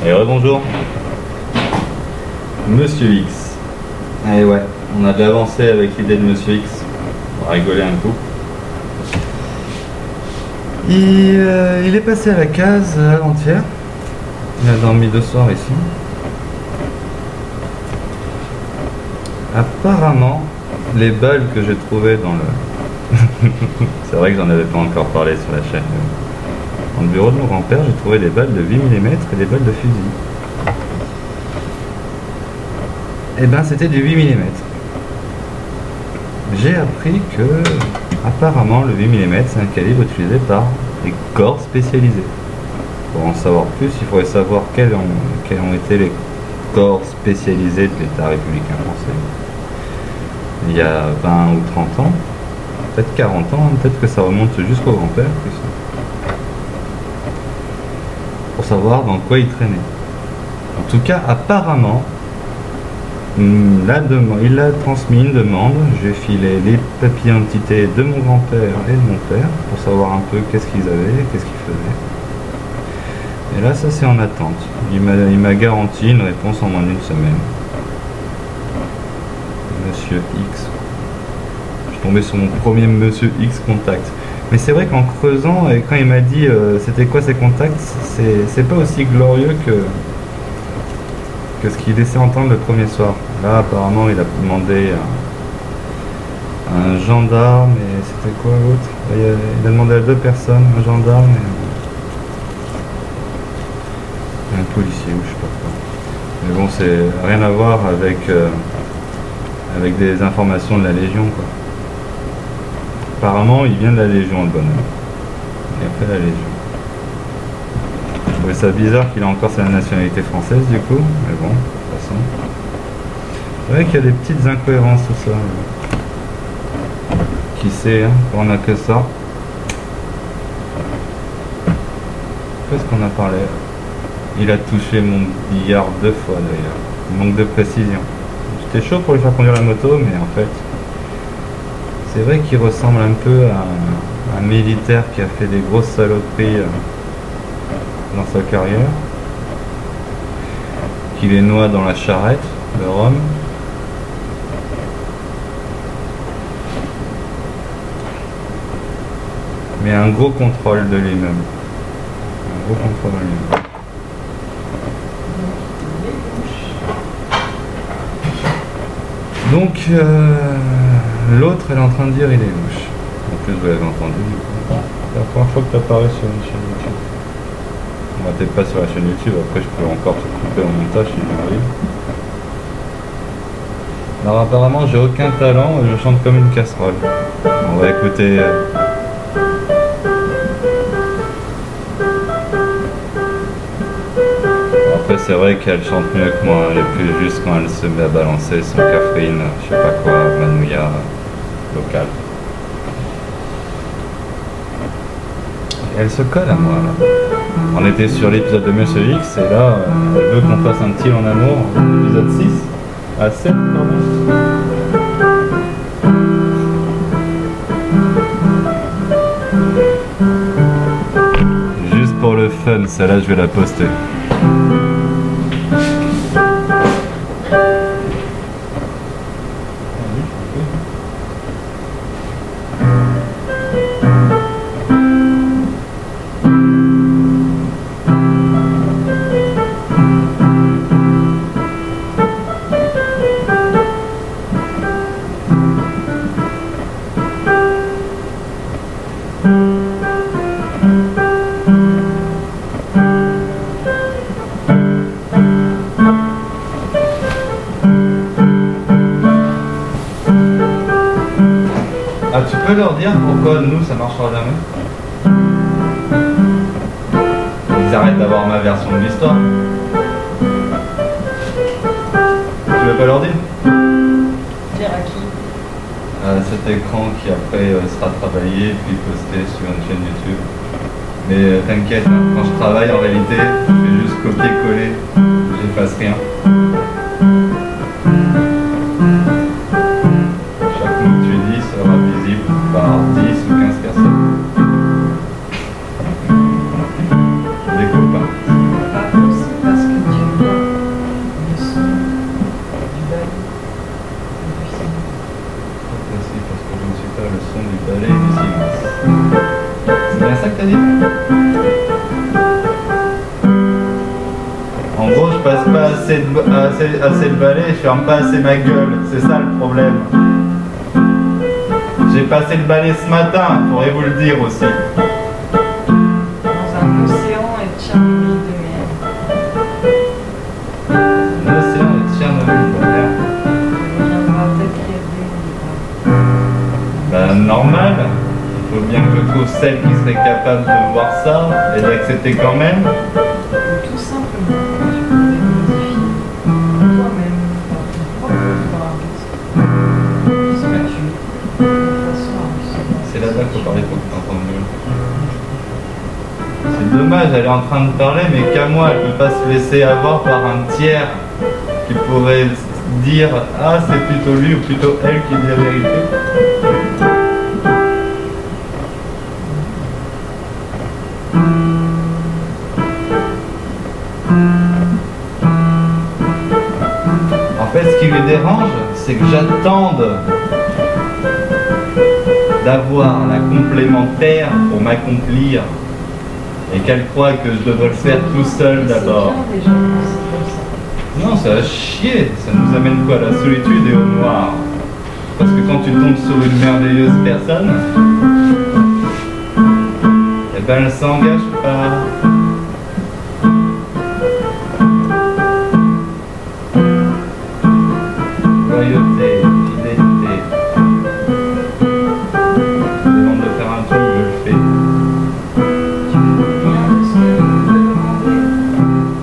Et rebonjour. Monsieur X. Eh ouais, on a déjà avancé avec l'idée de Monsieur X. On va rigoler un coup. Il est passé à la case avant-hier. Il a dormi 2 soirs ici. Apparemment, les balles que j'ai trouvées dans le... C'est vrai que j'en avais pas encore parlé sur la chaîne. Dans le bureau de mon grand-père, j'ai trouvé des balles de 8 mm et des balles de fusil. Et ben c'était du 8 mm. J'ai appris que, apparemment, le 8 mm c'est un calibre utilisé par des corps spécialisés. Pour en savoir plus, il faudrait savoir quels ont été les corps spécialisés de l'État républicain français. Il y a 20 ou 30 ans, peut-être 40 ans, peut-être que ça remonte jusqu'au grand-père, pour savoir dans quoi il traînait. En tout cas, apparemment, il a transmis une demande. J'ai filé les papiers d'identité de mon grand-père et de mon père pour savoir un peu qu'est-ce qu'ils avaient, qu'est-ce qu'ils faisaient. Et là, ça c'est en attente. Il m'a garanti une réponse en moins d'une semaine. Monsieur X. Je suis tombé sur mon premier Monsieur X contact. Mais c'est vrai qu'en creusant, et quand il m'a dit c'était quoi ses contacts, c'est pas aussi glorieux que ce qu'il laissait entendre le premier soir. Là, apparemment, il a demandé à un gendarme, et c'était quoi l'autre? Il a demandé à 2 personnes, un gendarme et un policier, ou je sais pas quoi. Mais bon, c'est rien à voir avec des informations de la Légion, quoi. Apparemment, il vient de la Légion, le bonhomme. Il a fait la Légion. Je trouvais ça bizarre qu'il a encore sa nationalité française, du coup. Mais bon, de toute façon. C'est vrai qu'il y a des petites incohérences, tout ça. Qui sait, hein, on n'a que ça. Qu'est-ce qu'on a parlé? Il a touché mon billard 2 fois, d'ailleurs. Il manque de précision. J'étais chaud pour lui faire conduire la moto, mais en fait... C'est vrai qu'il ressemble un peu à un militaire qui a fait des grosses saloperies dans sa carrière, qui les noie dans la charrette de Rome. Mais un gros contrôle de lui-même. Un gros contrôle de lui-même. Donc, l'autre, elle est en train de dire il est louche. En plus, vous l'avez entendu. C'est la première fois que tu apparais sur une chaîne YouTube. On va peut-être pas sur la chaîne YouTube, après je peux encore te couper en montage si j'ai envie. Alors apparemment, j'ai aucun talent et je chante comme une casserole. On va écouter... Après, c'est vrai qu'elle chante mieux que moi, elle est plus juste quand elle se met à balancer son caféine, je sais pas quoi, manouilla locale. Et elle se colle à moi là. On était sur l'épisode de Monsieur X et là, elle veut qu'on fasse un petit en amour, épisode 6, à 7 pardon. Juste pour le fun, celle-là je vais la poster. Ah, tu peux leur dire pourquoi nous ça marchera jamais? Ils arrêtent d'avoir ma version de l'histoire. Tu veux pas leur dire? Dire à qui? Cet écran qui après sera travaillé puis posté sur une chaîne YouTube. Mais t'inquiète, hein, quand je travaille en réalité, je fais juste copier-coller, j'efface rien. Chaque mot que tu dis sera visible par 10 ou 15 personnes. Des copains. Pas possible parce que passe pas assez de balai, je ferme pas assez ma gueule, c'est ça le problème. J'ai passé le balai ce matin, pourrais vous le dire aussi. Dans un océan et Tchernobyl de mer. L'océan et Tchernobyl de mer. On viendra peut-être rêver. Ben normal, il faut bien que je trouve celle qui serait capable de voir ça et d'accepter quand même. Ou tout simplement, tu pourrais modifier toi-même par ton propre phrase. Ce que tu es, de façon à recevoir. C'est là-bas qu'il faut parler pour que tu entendes mieux. C'est dommage, elle est en train de parler, mais qu'à moi, elle ne peut pas se laisser avoir par un tiers qui pourrait dire « Ah, c'est plutôt lui ou plutôt elle qui dit la vérité ». En fait, ce qui lui dérange, c'est que j'attende d'avoir la complémentaire pour m'accomplir et qu'elle croit que je devrais le faire tout seul d'abord. C'est bien déjà de penser comme ça. Non, ça va chier, ça nous amène quoi? À la solitude et au noir. Parce que quand tu tombes sur une merveilleuse personne, eh ben elle s'engage pas. Loyauté, fidélité. Je me demande de faire un truc, je le fais. Tu fais bien de ce que vous me demandez.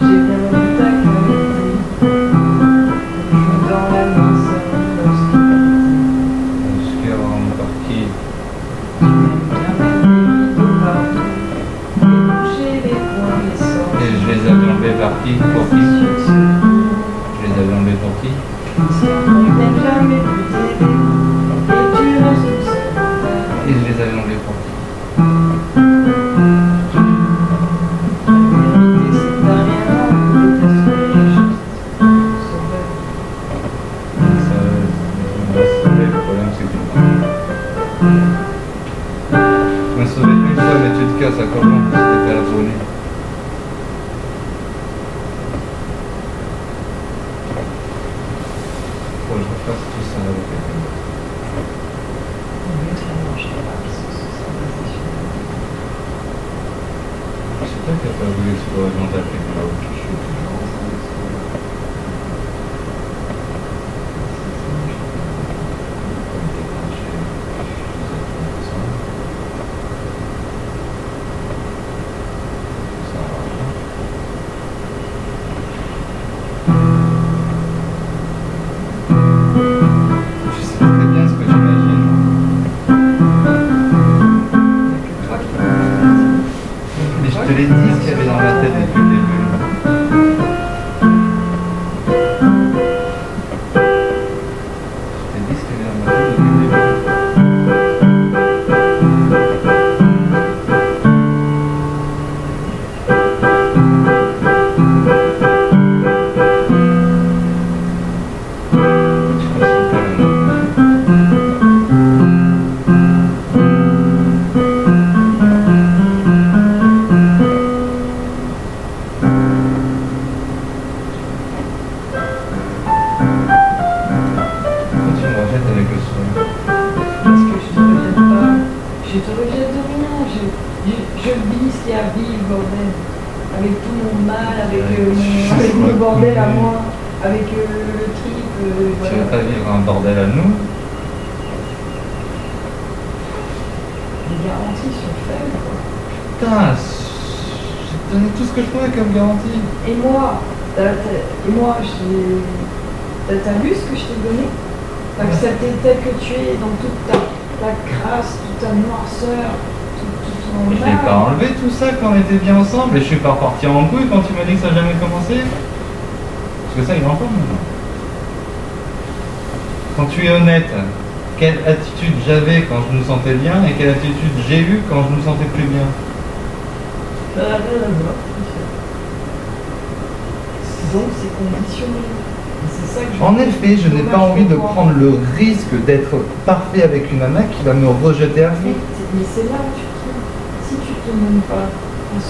J'ai bien le tact avec lui. Je dans la main seule lorsque Jusqu'à par qui? tu m'aimes bien mettre des rideaux partout. Et bouger les coins, les sorts. Et je les avais enlevés par qui? Pour qui? Je les avais enlevés pour qui? On n'aime jamais plus t'aider. Et tu restes tout seul. Et je les avais enlevés pour qui? La vérité, c'est que t'as rien à enlever parce que j'ai juste sauvé. Le problème c'est que tu m'as sauvé une fois, mais tu te casses à comment? C'était pas la journée. Faut que je refasse tout ça avec quelqu'un d'autre. Oui, ça ne marchera pas parce que ce sera basé sur moi. C'est toi qui n'as pas voulu explorer mental quelque part. Je suis toujours en train d'explorer. Je sais très bien ce que j'imagine. Toi qui m'as Mais je te l'ai dit ce qu'il y avait dans ma tête depuis le début. Je t'ai dit ce qu'il y avait dans ma tête depuis le début. Je pense que c'est pas le nom. Pourquoi tu me rejettes avec le sourire? parce que je te rejette pas. Je te rejette de rien. Je vis ce qu'il y a à vivre, bordel. Avec tout mon mal, avec mon bordel à moi, avec le trip. Tu Voilà. vas pas vivre un bordel à nous? Les garanties sont faibles, quoi. Putain, j'ai donné tout ce que je pouvais comme garantie. Et moi, t'as vu ce que je t'ai donné? T'as accepté tel que tu es, dans toute ta crasse, toute ta noirceur, tout ton Je l'ai pas mal. enlevé tout ça quand on était bien ensemble et je suis pas reparti en couille quand tu m'as dit que ça n'a jamais commencé. Parce que ça, il est encore maintenant. Quand tu es honnête, quelle attitude j'avais quand je me sentais bien et quelle attitude j'ai eue quand je me sentais plus bien? Ça n'a rien à voir. Donc c'est conditionné. Et c'est ça que je En effet, je n'ai pas Dommage envie de pour toi. prendre le risque d'être parfait avec une nana qui va me rejeter à fond. Mais c'est là où tu te trompes. Si tu te donnes pas à 100%,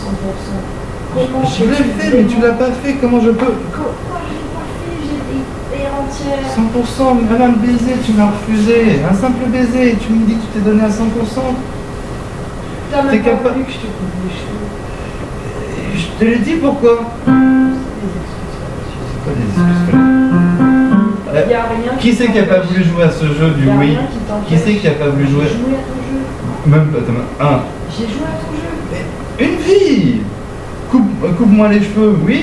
Comment Je l'ai fait, mais tu l'as pas fait, comment je peux? Pourquoi je l'ai pas fait? J'ai des paires entières. 100%, même un baiser, tu m'as refusé. Un simple baiser, tu me dis que tu t'es donné à 100%. T'as T'es même pas capable- voulu que je te coupe les cheveux. Je te l'ai dit pourquoi? C'est des excuses fallacieuses. C'est pas des excuses fallacieuses. Y a rien Qui c'est qui a pas voulu jouer à ce jeu du Y a oui? rien qui t'empêche. Qui c'est qui a pas voulu jouer? J'ai joué à ton jeu. Même pas, un. J'ai joué à ton jeu. Une fille! Coupe-moi les cheveux, oui.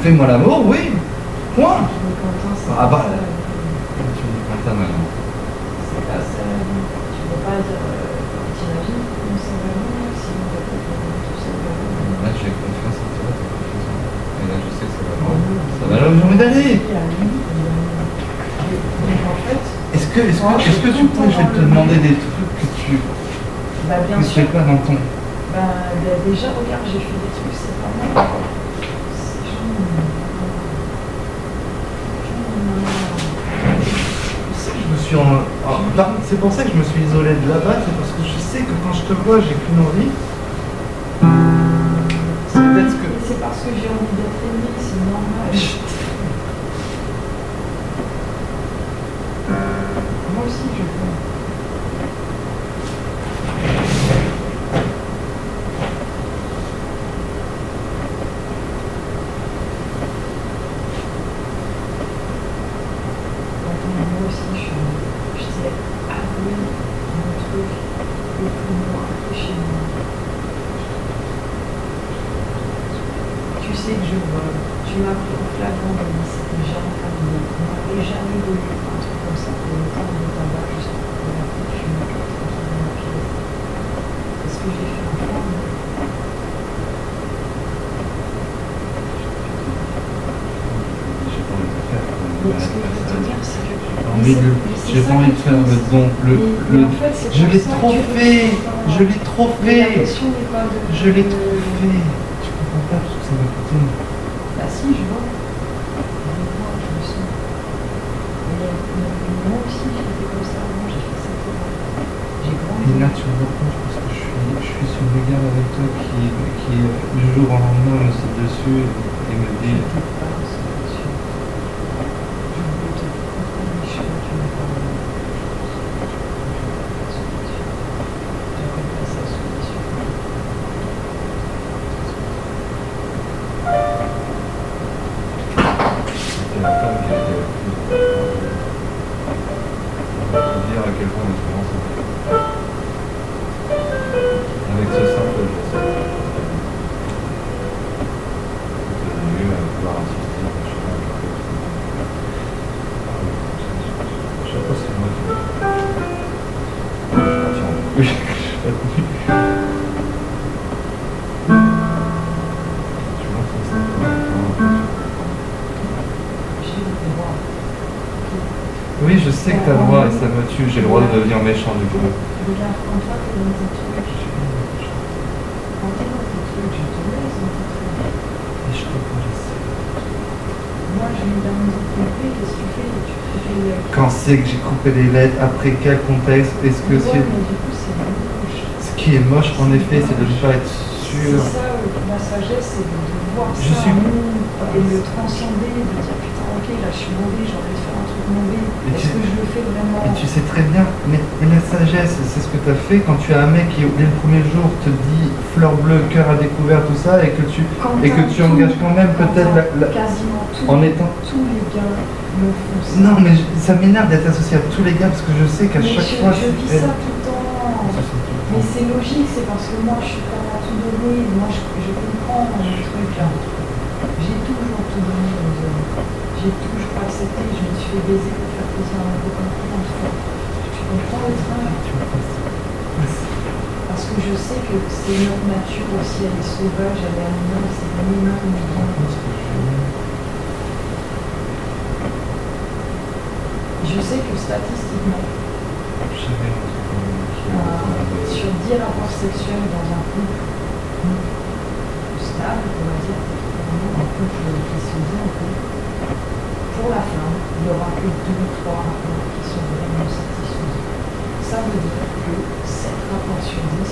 Fais-moi l'amour, oui. Point. Mais Quentin, c'est Ah pas bah. ça. Tu dis Quentin maintenant. C'est pas ça la vie. Tu peux pas dire t'imagines comment ça va loin si on va pas faire tout ça va loin. Là, j'ai confiance en toi, t'as confiance en moi. Et là, je sais que ça va loin. Ça va là où j'ai envie d'aller. Donc en fait, Est-ce que tu pourrais, je vais te demander des trucs que tu bah bien ne sûr. fais pas dans ton. Bah déjà regarde, j'ai fait des trucs, c'est pas mal. C'est Je me suis c'est pour ça que je me suis isolé de là-bas, c'est parce que je sais que quand je te vois, j'ai qu'une envie. C'est peut-être ce que. Mais c'est parce que j'ai envie d'être aimée, c'est normal. Moi aussi je peux. Moi aussi je t'ai avoué mon truc le plus noir chez moi. Tu sais que je vole, tu m'as pris en flagrant délit, c'était jamais arrivé. On n'avait jamais voulu un truc comme ça pour le temps de tabac juste pour la coupe, je me tranquille dans ma pièce. Est-ce que j'ai fait un fort? Mais ce que je veux te dire, c'est que. J'ai pas envie de faire le don. Mais en fait, c'est Je pour l'ai ça que trop tu fait. fais ça. Je l'ai trop Mais la fait. question n'est pas de. Je l'ai trop fait. Tu comprends pas tout ce que ça va coûter. Bah si, je vois. Je le sens. Mais moi aussi, j'ai été comme ça avant, j'ai fait ça pour moi. J'ai grandi. Et là, tu me reproches parce que je suis sur le gars avec toi qui du jour au lendemain me saute dessus et me dit. Je t'ai pas sauté dessus. Je voulais te comprendre les cheveux, tu m'as pas donné. J'appelle pas ça sauter dessus. C'était la femme qui était on va te dire à quel point on commence avec ce simple geste. C'est mieux à pouvoir insister. Je sais pas si c'est moi qui je suis parti en couille. Tu vois, ça c'est J'ai eu des droits. oui, je sais que t'as le droit et ça me tue, j'ai le droit de devenir méchant du coup. Regarde, quand toi t'es dans tes trucs, quand t'es dans tes trucs, je te laisse dans tes trucs. Et je te connais. Moi, je vais dans mes compris, qu'est-ce que tu fais? Tu fais Quand c'est que j'ai coupé les lettres, après quel contexte, est-ce que ouais, c'est... mais du coup, c'est moche. Ce qui est moche en effet, c'est de ne pas être sûr. C'est ça, la sagesse, c'est de voir Je ça suis- en nous et de le transcender, de dire putain, ok, là je suis mauvais, j'ai envie de faire un truc mauvais. Et Est-ce que je le fais vraiment? Et tu sais très bien, mais la sagesse, c'est ce que tu as fait quand tu as un mec qui, dès le premier jour, te dit fleur bleue, cœur à découvert, tout ça, et que tu engages quand même peut-être quasiment tout, en étant... tous les gars me font ça. Non, mais ça m'énerve d'être associé à tous les gars, parce que je sais qu'à Mais chaque je fois... vis c'est- ça tout le temps. Mais c'est logique, c'est parce que moi je suis prête à tout donner, moi je comprends le truc là. J'ai toujours tout donné aux hommes. J'ai toujours accepté, je me suis fait baiser pour faire plaisir à mon copain plein de fois. Tu comprends le train? Parce que je sais que c'est notre nature aussi, elle est sauvage, elle est animale, c'est un humain, je sais que statistiquement, sur 10 rapports sexuels dans un couple stable, on va dire, un couple qui se dit un peu, pour la femme, il n'y aura que 2 ou 3 rapports qui sont vraiment satisfaisants. Ça veut dire que 7 rapports sur 10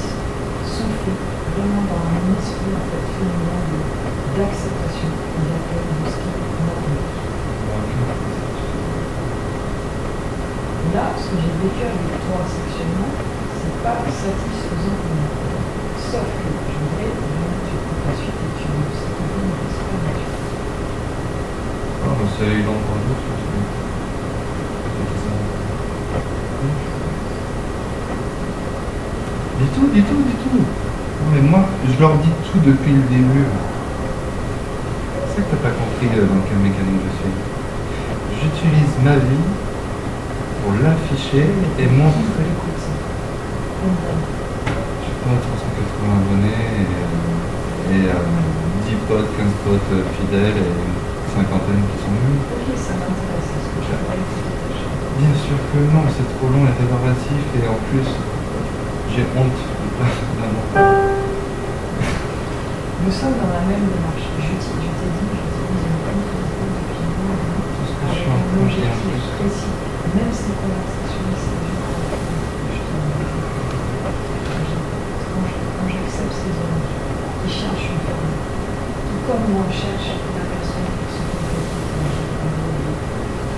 sont faits vraiment dans un esprit en fait féminin d'acceptation et d'accueil de ce qui est normal. Là, ce que j'ai vécu avec toi sexuellement, c'est pas satisfaisant pour moi. Sauf que je voudrais vraiment que tu écoutes la suite et que tu me dises que c'est pas naturel. Ah, bah, c'est il en prend d'autres. Dis tout, dis tout, dis tout. Non, mais moi, je leur dis tout depuis le début. C'est ça que t'as pas compris dans quelle mécanique je suis. J'utilise ma vie pour l'afficher et montrer. Écoute ça. Je sais pas, 380 abonnés et 10 potes, 15 potes fidèles et une cinquantaine qui sont nuls. Ok, ça m'intéresse. Est-ce que je pourrais écouter ta chanson? Bien sûr que non, c'est trop long et rébarbatif et en plus, j'ai honte d'avoir. Nous sommes dans la même démarche. Je t'ai dit, j'utilise une conversation depuis longtemps Tout ce que je avec suis en un train de dire en objectif plus. précis. Même ces conversations, c'est juste quand j'accepte ces hommes qui cherchent une femme, qui comme moi cherchent la personne qui se complète,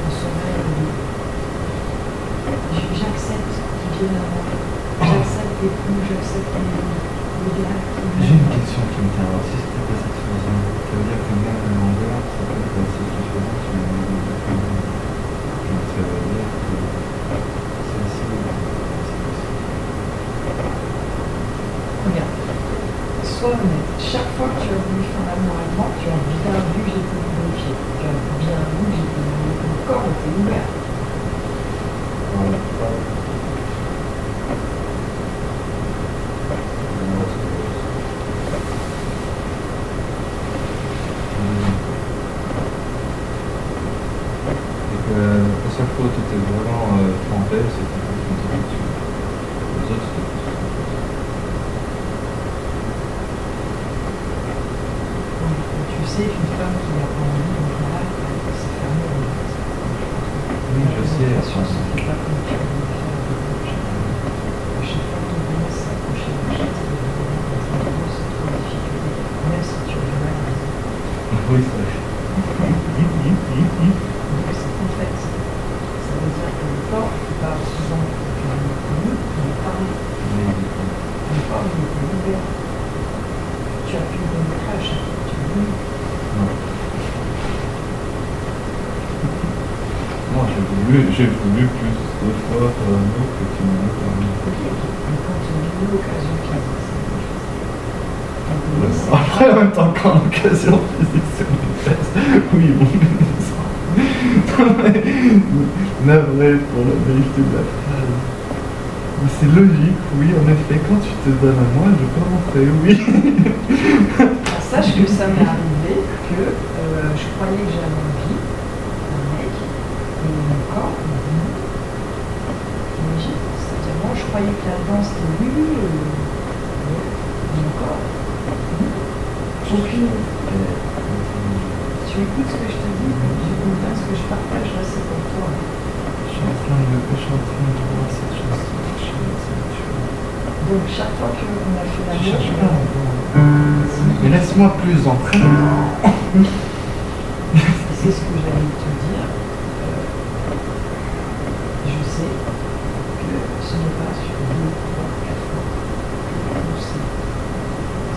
on se rêve, j'accepte qu'ils viennent à moi. J'accepte les coups, j'accepte les gars qui... J'ai une question qui me tient. Alors, si c'était pas satisfaisant, ça veut dire que même le longueur, ça peut être pas satisfaisant si on est donc ça veut dire que celle-ci, c'est possible. Regarde, sois honnête. Chaque fois que tu as voulu faire l'amour avec moi, tu as bien vu que j'étais lubrifiée. Tu as bien vu que j'étais lubrifiée. Mon corps était ouvert. Voilà. À chaque fois où tu étais vraiment trempé, c'était pas une satisfaction. Les autres, c'était plus Tu sais qu'une femme qui a pas envie, en général, elle s'est fermée. oui, je sais. Sur ce qui n'est pas comme tu as voulu faire. À chaque fois que ton pénis s'est approché de la chatte, il est vraiment dans un gros centre de difficulté, même si tu as du mal à raison. Oui, ça. Donc c'est complexe. Ça veut dire que le corps qui parle souvent depuis un inconnu, il parle. Le corps, il est ouvert. Tu as pu le démontrer à chaque fois que tu l'as vu. Non. Non, j'ai voulu plus de fois faire l'amour que tu m'as permis. Ok, mais quand tu as eu l'occasion physique, c'est Après, en même temps, quand l'occasion physique sur mes fesses, oui, bon, navré pour la vérité de la phrase. Mais c'est logique, oui, en effet, quand tu te donnes à moi, je peux rentrer, oui. Sache que ça m'est arrivé que je croyais que j'avais envie d'un mec et mon corps m'a dit non. Imagine, c'est-à-dire moi je croyais que la danse c'était oui, mon corps, aucune. Tu écoutes ce que je te dis, j'ai confiance que je partage là, c'est pour toi. Je suis en train de voir cette chose. Donc chaque fois qu'on a fait Je cherche l'amour, pas. Mais laisse-moi plus entraînement. c'est ce que j'allais te dire. Je sais que ce n'est pas sur 2, 3, 4 fois que on sait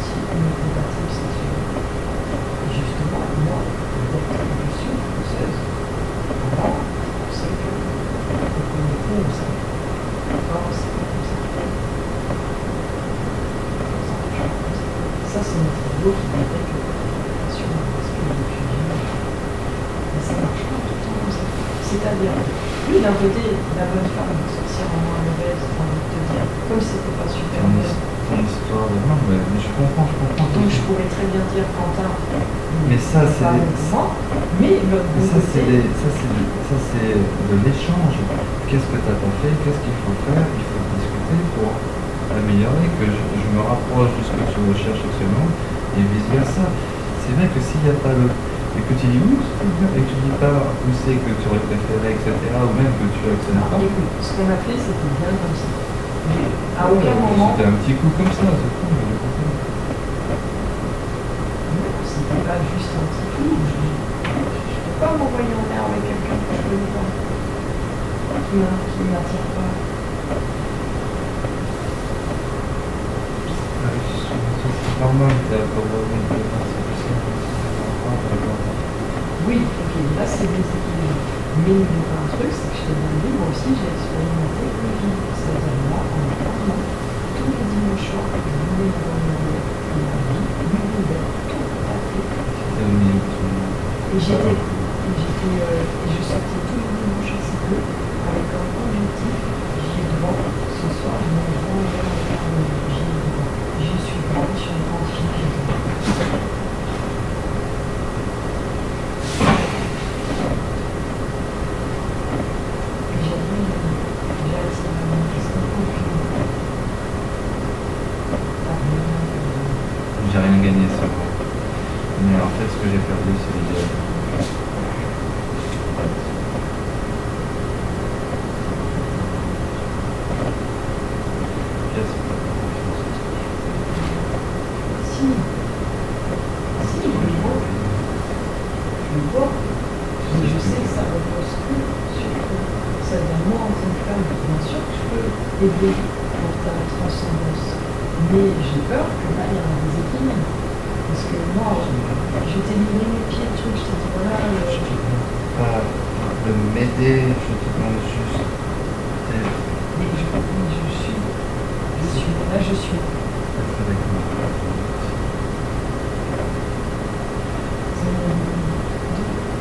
si on est compatible sexuellement. Et justement, moi, d'être une française, avant, on sait que on connaît comme ça. Avant, c'est pas comme ça. Ça, c'est notre ego qui dit que sur un respect depuis mais ça marche pas tout le temps comme ça. C'est-à-dire, oui, d'un côté, la bonne femme va sortir en moins mauvaise, j'ai envie de te dire, comme c'était pas super bien. Ton histoire de non, mais je comprends. Donc je pourrais très bien dire Quentin, Mais ça, c'est pas des- moment, mais l'autre Mais ça, c'est côté, de l'échange. Qu'est-ce que tu n'as pas fait? Qu'est-ce qu'il faut faire? Il faut discuter pour améliorer, que je me rapproche de ce que tu recherches actuellement et vice versa. C'est vrai que s'il n'y a pas le. Et que tu dis oui, c'est bien, et que tu dis pas où c'est que tu aurais préféré, etc., ou même que tu accèdes pas. écoute, ce qu'on a fait, c'était bien comme ça. À aucun moment, C'était un petit coup comme ça, c'est tout, mais j'ai compris. ressenti tout. Je ne peux pas m'envoyer en l'air avec quelqu'un que je connais pas, qui ne m'attire pas. C'est normal, t'as pas besoin de Oui, ok, là c'est déséquilibré. Mais n'oublie pas un truc, c'est que je t'ai demandé, moi aussi j'ai expérimenté le vide. C'est-à-dire moi, en attendant, tous les dimanches soirs, je voulais me demander la vie, l'univers, tout à fait. Et je sortais tous les dimanches à cycle avec un objectif, j'y ai droit. Ce soir, je me rends vers le j'y ai droit. J'y suis droit, je suis une grande fille, j'ai droit. J'ai rien gagné ça. Mais en fait, ce que j'ai perdu, c'est l'idéal. Si, je le vois. Je le vois. Mais je sais que ça repose que sur toi. C'est-à-dire moi en tant que femme, bien sûr que je peux aider pour ta transcendance. Mais j'ai peur que là, il y a un déséquilibre. Parce que moi, je t'ai livré mes pieds, trucs, je t'ai dit voilà. Je te demande pas de m'aider, je te demande juste d'être. Mais je suis. Là, je suis. Être avec moi.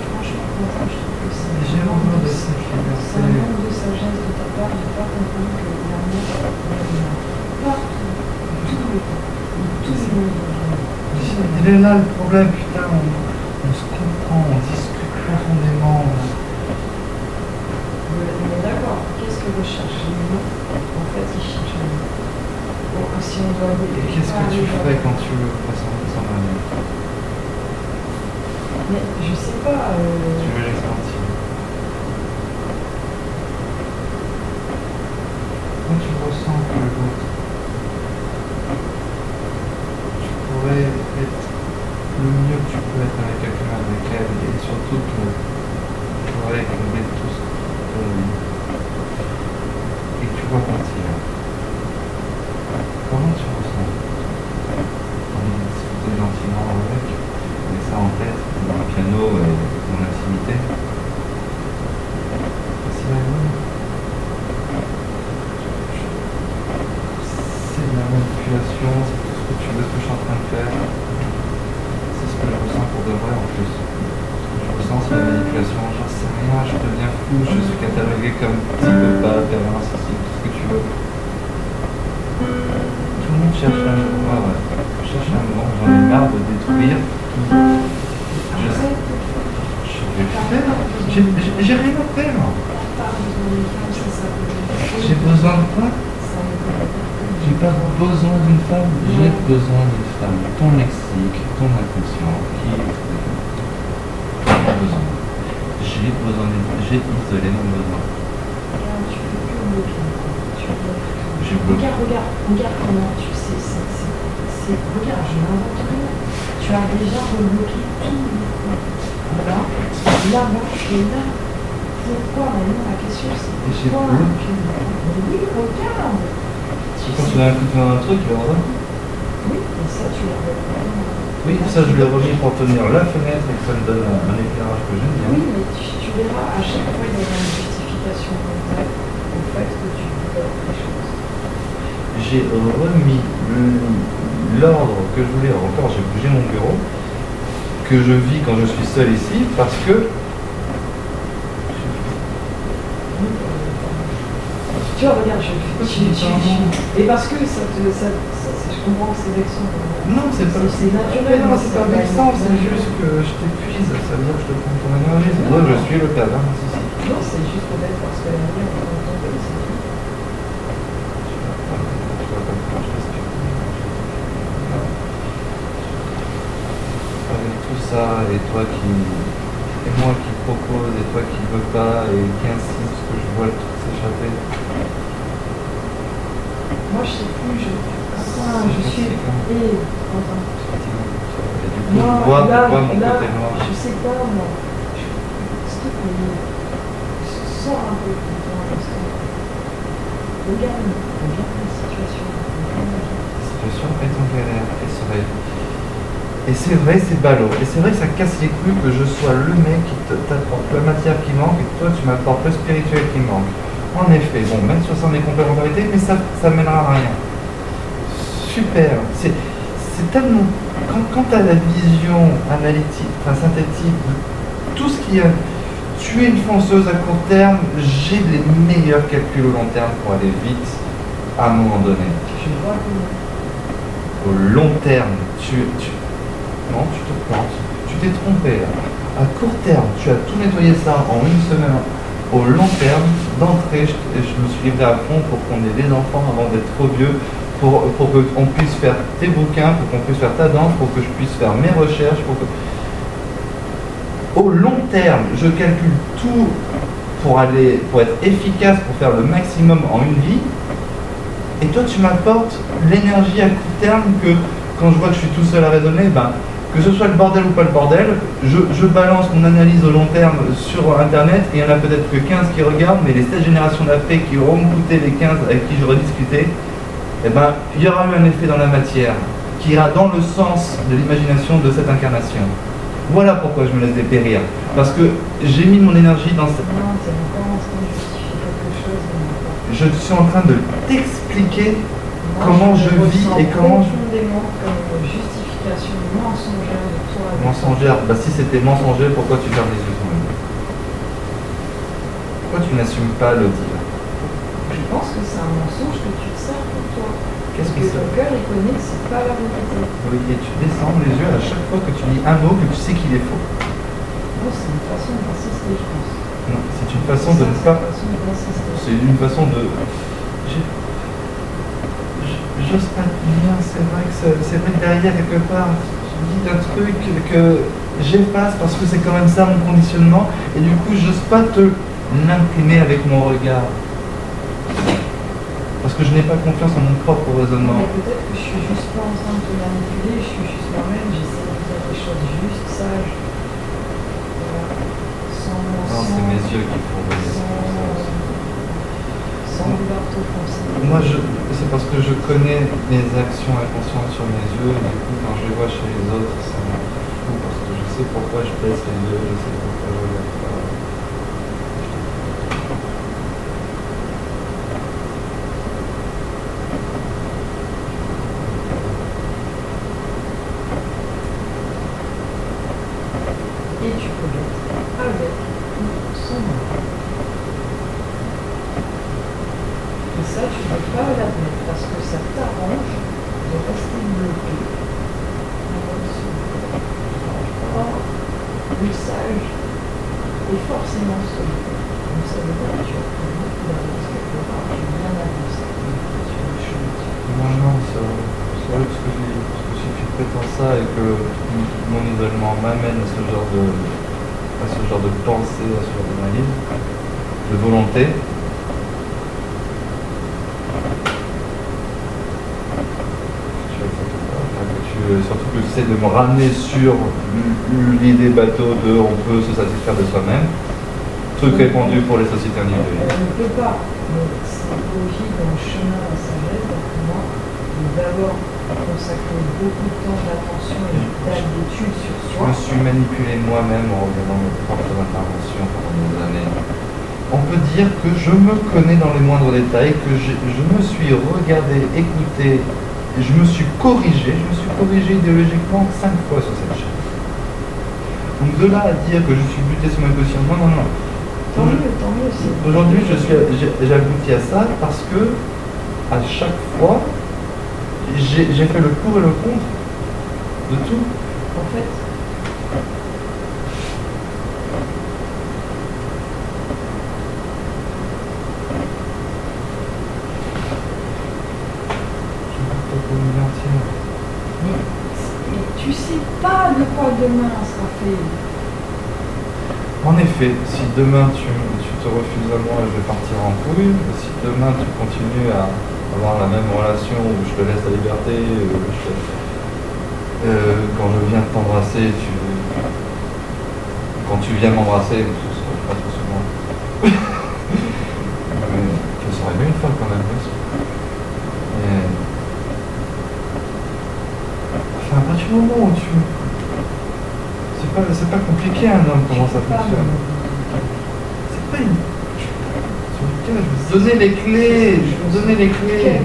Franchement, je trouve que c'est J'ai un horreur manque de de ça, je suis c'est un manque de sagesse de ta part de ne pas comprendre que l'amour, il y en a partout, tout le temps, tout le monde. Il est là le problème, putain, on se comprend, on discute profondément. Mais d'accord, qu'est-ce que recherche l'humain? En fait, il cherche l'amour. Donc, si on doit Et qu'est-ce que tu ferais quand tu veux pas s'en aller? Mais je sais pas. Tu veux les sentir. Quand tu ressens que l'autre, tu pourrais être le mieux que tu peux être avec quelqu'un, avec elle, et surtout que tu pourrais écouter tout ce que et que tu vois partir. Comment tu ressens? On est discuté gentiment avec, mais ça en tête, dans le piano et dans l'intimité. C'est la bonne. C'est de la manipulation, c'est tout ce que tu veux, ce que je suis en train de faire. C'est ce que je ressens pour de vrai en plus. Ce que je ressens, c'est la manipulation. J'en sais rien, je deviens fou, je suis catalogué comme psychopathe, pervers, narcissique, tout ce que tu veux. Tout le monde cherche l'amour. Ouais, ouais. Je cherche l'amour, j'en ai marre de détruire tout. Je sais. Je vais faire. J'ai rien à faire. J'ai besoin de quoi? J'ai pas besoin d'une femme, j'ai besoin d'une femme. Ton lexique, ton inconscient, qui est besoin. J'ai isolé mon besoin. Regarde comment tu sais, regarde, je n'invente rien. Tu as déjà rebloqué tout le coup. Là, là-bas et là. Pourquoi maintenant la question c'est J'ai pourquoi? bloqué. Oui, regarde. Quand tu as un coup de main un truc, tu le redonnes. Oui, et ça tu l'as remis. Oui, ça je l'ai remis pour tenir la fenêtre et que ça me donne un éclairage que j'aime bien. Oui, mais tu verras, à chaque fois il y aura une justification complète au fait que tu bloques les choses. J'ai remis l'ordre que je voulais, encore j'ai bougé mon bureau, que je vis quand je suis seul ici, parce que tu vois, regarde, et parce que je comprends que c'est vexant. non, c'est pas naturel. Non, c'est pas vexant, c'est juste que je t'épuise, ça veut dire que je te prends ton énergie. Moi, je suis le pervers narcissique. Non, c'est juste peut-être parce que la manière dont on tombe, c'est tout. Avec tout ça, et toi qui. Et moi qui propose, et toi qui veux pas, et qui insiste que je vois le truc s'échapper. Moi, je sais plus, je suis. Et, Et coup, je vois mon là, côté noir. je sais pas, moi. S'il te plaît, sors un peu de ton instant. Regarde la situation. La situation est en galère et se réveille. Et c'est vrai, c'est ballot. Et c'est vrai que ça casse les couilles que je sois le mec qui t'apporte la matière qui manque et que toi tu m'apportes le spirituel qui manque. En effet, bon, même sur ça on est complémentarité, mais ça mènera à rien. Super. C'est tellement. Quand tu as la vision analytique, enfin synthétique, de tout ce qu'il y a, tu es une fonceuse à court terme, j'ai les meilleurs calculs au long terme pour aller vite à un moment donné. Je vois que Au long terme, non, tu te plantes. Tu t'es trompé là. À court terme, tu as tout nettoyé ça en une semaine. Au long terme, d'entrée, je me suis livré à fond pour qu'on ait des enfants avant d'être trop vieux, pour qu'on puisse faire tes bouquins, pour qu'on puisse faire ta danse, pour que je puisse faire mes recherches. Au long terme, je calcule tout pour être efficace, pour faire le maximum en une vie. Et toi, tu m'apportes l'énergie à court terme que quand je vois que je suis tout seul à raisonner, que ce soit le bordel ou pas le bordel, je balance mon analyse au long terme sur Internet et il y en a peut-être que 15 qui regardent, mais les 7 générations d'après qui auront écouté les 15 avec qui j'aurais discuté, il y aura eu un effet dans la matière qui ira dans le sens de l'imagination de cette incarnation. Voilà pourquoi je me laisse dépérir. Parce que j'ai mis mon énergie dans cette... non, c'est encore en train de justifier quelque chose. Je suis en train de t'expliquer comment je vis et comment je... profondément comme justification mensongère de toi. Mensongère. Si c'était mensonger, pourquoi tu fermes les yeux quand même? Pourquoi tu n'assumes pas le dire? Je pense que c'est un mensonge que tu te sers pour toi. Qu'est-ce que ton cœur, il connaît que c'est pas la vérité. Oui, et tu descends les yeux à chaque fois que tu dis un mot que tu sais qu'il est faux. Non, c'est une façon d'insister, je pense. Non, c'est une façon de ne pas... C'est une façon de... J'ose pas te dire, c'est vrai que derrière, quelque part, je dis un truc que j'efface parce que c'est quand même ça mon conditionnement, et du coup, j'ose pas te l'imprimer avec mon regard. Parce que je n'ai pas confiance en mon propre raisonnement. Mais peut-être que je suis juste pas en train de te manipuler, je suis juste moi-même, j'essaie de faire des choses justes, sages. Voilà. Non, c'est mes yeux qui font sans vouloir t'offenser. Moi, c'est parce que je connais mes actions inconscientes sur mes yeux, et du coup, quand je les vois chez les autres, ça me fout, parce que je sais pourquoi je baisse les yeux, je sais pourquoi je regarde pas. Et tu peux l'être avec ou sans moi. Et ça, tu ne peux pas l'admettre parce que ça t'arrange de rester bloqué. Or, le sage est forcément solitaire. Donc ça veut dire que tu as pris beaucoup d'avance quelque part, tu as bien avancé sur le chemin. Non, c'est vrai ce que je dis. Parce que si tu prétends ça et que mon isolement m'amène à ce genre de pensée, à ce genre d'analyse, de volonté, surtout que tu essaies de me ramener sur l'idée bateau de on peut se satisfaire de soi-même. Truc répandu pour les sociétés individuelles. On ne peut pas, mais c'est logique dans le chemin de la sagesse, donc moi, d'abord consacrer beaucoup de temps d'attention et d'études sur Je soi. me suis manipulé moi-même en regardant mes propres interventions pendant des années. On peut dire que je me connais dans les moindres détails, que je me suis regardé, écouté, je me suis corrigé idéologiquement 5 fois sur cette chaîne. Donc de là à dire que je suis buté sur ma position, non. Tant mieux. Aujourd'hui, j'ai abouti à ça parce que à chaque fois, j'ai fait le pour et le contre de tout. En fait, mais tu sais pas de quoi demain sera fait. En effet, si demain tu te refuses à moi, je vais partir en couille. Si demain tu continues à avoir la même relation où je te laisse la liberté, Quand je viens de t'embrasser, quand tu viens m'embrasser, pas trop souvent. Mais je serais bien une fois quand même. Et... Enfin, à partir du moment où tu... C'est pas compliqué un homme, comment ça fonctionne. C'est pas une... Je vais te donner les clés, je vais te donner les clés.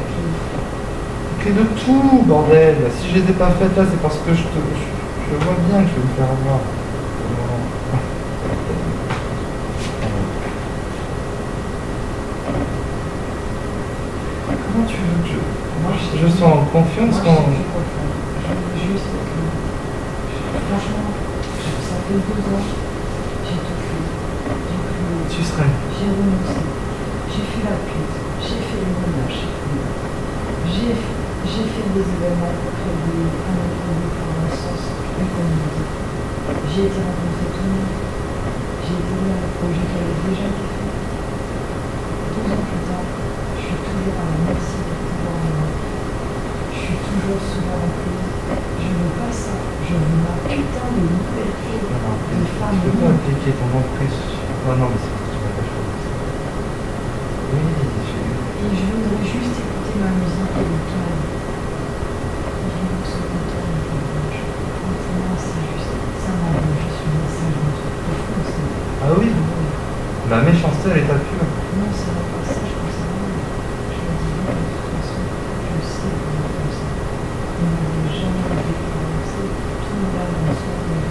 Les clés de tout, bordel. Si je les ai pas faites là, c'est parce que je vois bien que je vais me faire avoir. Comment tu veux que je sens en confiance quand... Juste que, franchement, ça fait 2 ans, j'ai tout fait. Tu serais... J'ai renoncé, j'ai fait la pute, j'ai fait les menaces, j'ai fait des événements pour créer un produit pour un sens économique. J'ai été rencontrer tout le monde, j'ai été dans un projet qui avait déjà été fait. 2 ans plus tard, je suis toujours à la merci de pouvoir moi. Je suis toujours souvent remplie. Je veux pas ça. Je veux ma putain de liberté de femme. Tu peux pas appliquer ton emprise. Oh non, mais c'est parce que tu vas pas choisir ça. Oui, et je voudrais juste écouter ma musique et le calme. Et je veux que ce content me dérange. Pour moi, c'est juste. Ça m'arrive juste une message de truc profond. Ah oui. La méchanceté, elle est à pure. Non, c'est pas ça, je pense à moi. Je me dis, de toute façon, je sais comment comme ça. Il n'avait jamais été prononcé. Tout le monde dans soi, mais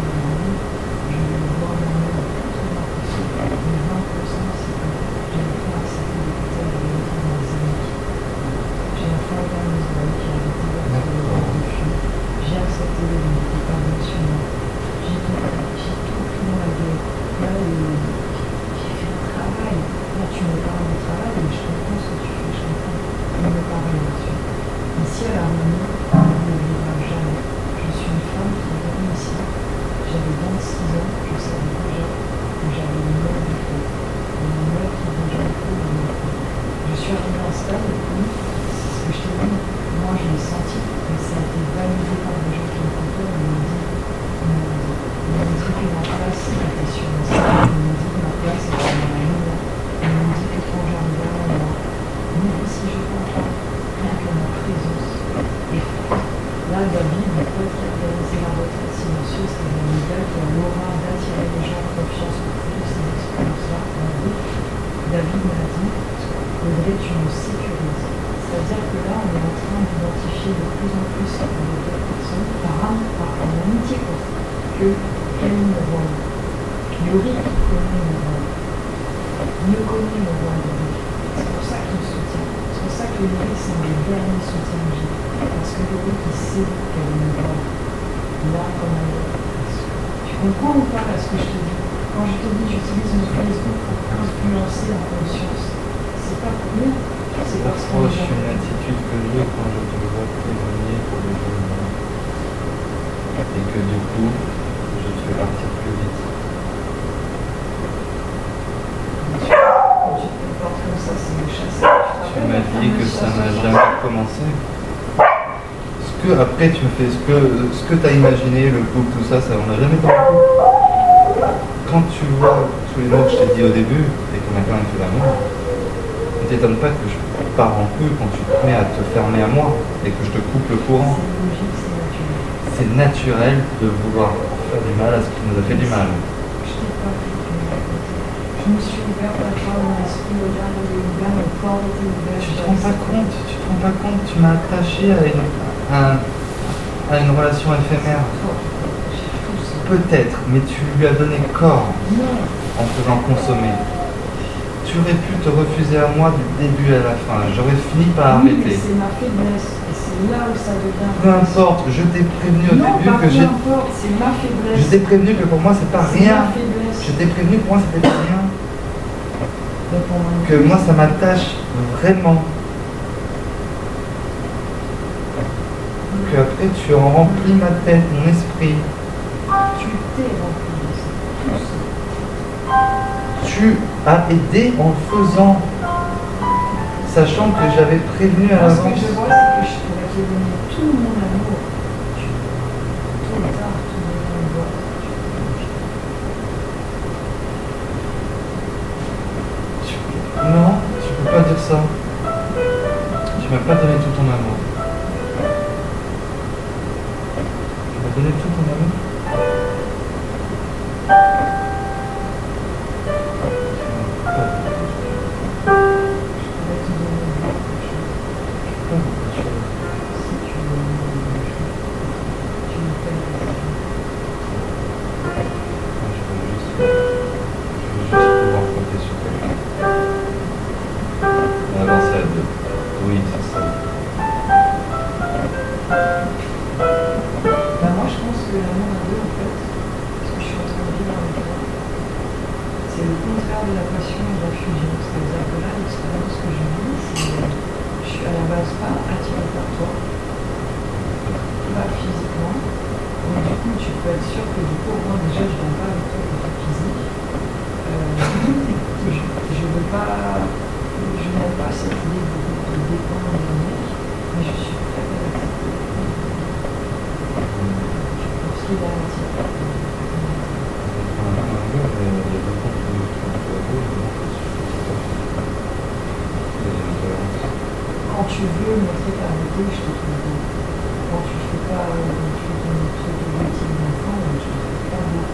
je vais le voir dans le monde. Tout l'impression. Mais 20%, c'est que j'ai enfin accepté d'écouter la vérité dans les amis. J'ai enfin ouvert mes oreilles qui avaient été sur le bord du fil. J'ai accepté de n'était pas bon sur moi. J'ai tout pris dans la gueule. Là, j'ai fait le travail. Là, tu me parles du travail, mais je comprends ce que tu fais, je comprends. Il me parle là-dessus. Ici, à l'harmonie, on ne le vivra jamais. Je suis une femme qui est venue ici. J'avais 26 ans, je savais déjà que j'avais une mère du feu. Une mère qui déjà un peu de mon feu. Je suis arrivée à un stade où, c'est ce que je t'ai dit, moi je l'ai senti, mais ça a été validé par des gens qui me côtoient, ils m'ont dit que ma place était sur un stade, ils m'ont dit que ma place était dans la lumière. Ils m'ont dit que quand j'arrivais à moi, même si je comprends, rien que ma présence est forte. Là, David, le pote qui a organisé la retraite silencieuse, c'était un gars qui a l'aura d'attirer les gens en confiance pour plus ces expériences-là en groupe. David m'a dit, Audrey, tu nous sécurises. C'est-à-dire que là, on est en train d'identifier de plus en plus avec d'autres personnes, par amitié, quoi, que quel me voit. Yuri connaît mon rôle. Mieux connaît mon rôle de vie. C'est pour ça qu'il me soutient. C'est pour ça que Yuri, c'est un des derniers soutiens que j'ai. Parce que Yuri, il sait qu'elle me voit. Là, comme elle est. Tu comprends ou pas là, ce que je te dis? Quand je te dis que j'utilise mon Facebook pour influencer en conscience, c'est pas pour rien. C'est parce que je suis une attitude que j'ai quand je te vois témoigner pour les gens. Et que du coup, je te fais partir plus vite. Quand tu te comportes comme ça, c'est une chasse. Tu m'as dit que ça n'a jamais commencé. Après, tu me fais ce que tu as imaginé, le couple, tout ça, on n'a jamais parlé. Quand tu vois tous les mots que je t'ai dit au début, et qu'on a quand même fait l'amour, ne t'étonne pas que je pars en couple quand tu te mets à te fermer à moi et que je te coupe le courant. C'est logique, c'est naturel. C'est naturel de vouloir faire du mal à ce qui nous a fait du mal. Je t'ai pas fait du mal. Je me suis ouvert la foi, mon esprit, le regard était ouvert, mon corps était ouvert. Tu te rends pas compte, tu m'as attaché à une relation éphémère. Peut-être, mais tu lui as donné corps en faisant consommer. Tu aurais pu te refuser à moi du début à la fin. J'aurais fini par Oui, mais arrêter. c'est ma faiblesse. Et c'est là où ça devient. Peu importe, je t'ai prévenu au début que peu importe, c'est ma faiblesse. Je t'ai prévenu que pour moi c'est pas C'est rien. ma faiblesse. Je t'ai prévenu que pour moi c'était pas rien. Donc, que moi ça m'attache vraiment. Que après tu en remplis ma tête, mon esprit. Tu t'es rempli de ça. Tu as aidé en faisant, sachant que j'avais prévenu à Moi, ce que l'avance. je vois, c'est que je pourrais te donner tout mon amour. dire ça. Tu m'as pas donné tout ton amour. Tu m'as donné tout ton amour. Quand tu veux montrer ta beauté, je te trouve beau. Quand tu fais pas ton truc de beauté d'enfant, je te trouve pas beau.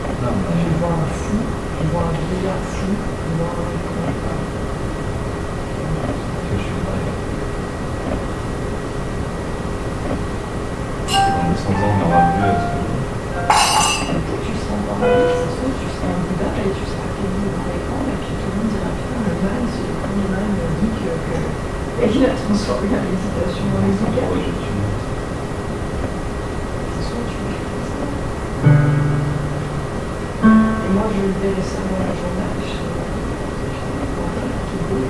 Je vois un fou, je vois un vieillard fou, je vois un Que je suis vrai. Dans 200 ans, on aura vu tu seras encore un ça se trouve, tu seras un Bouddha et tu seras filmé devant l'écran et puis tout le monde dira putain, le man, c'est le premier man geek et il a transformé la méditation dans les organes. C'est sûr, tu veux faire ça. Et moi, je verrai ça dans la journal et je serai qui est beau.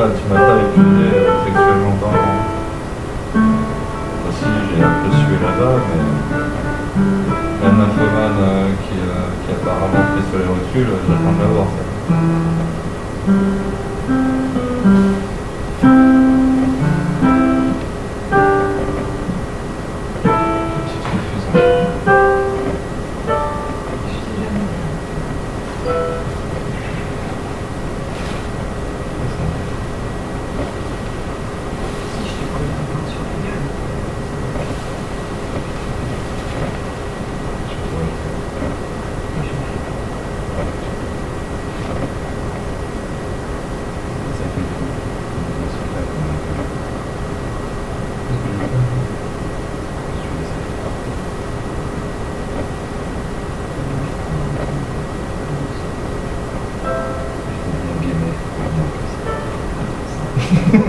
Tu m'as pas épuisé sexuellement parlant. Aussi, j'ai un peu sué là-bas, mais la nymphomane qui apparemment fait sur les rotules, j'attends de la voir ça. Le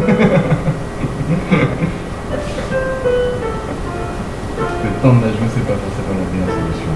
temps de la jouer, c'est pas forcément la meilleure solution.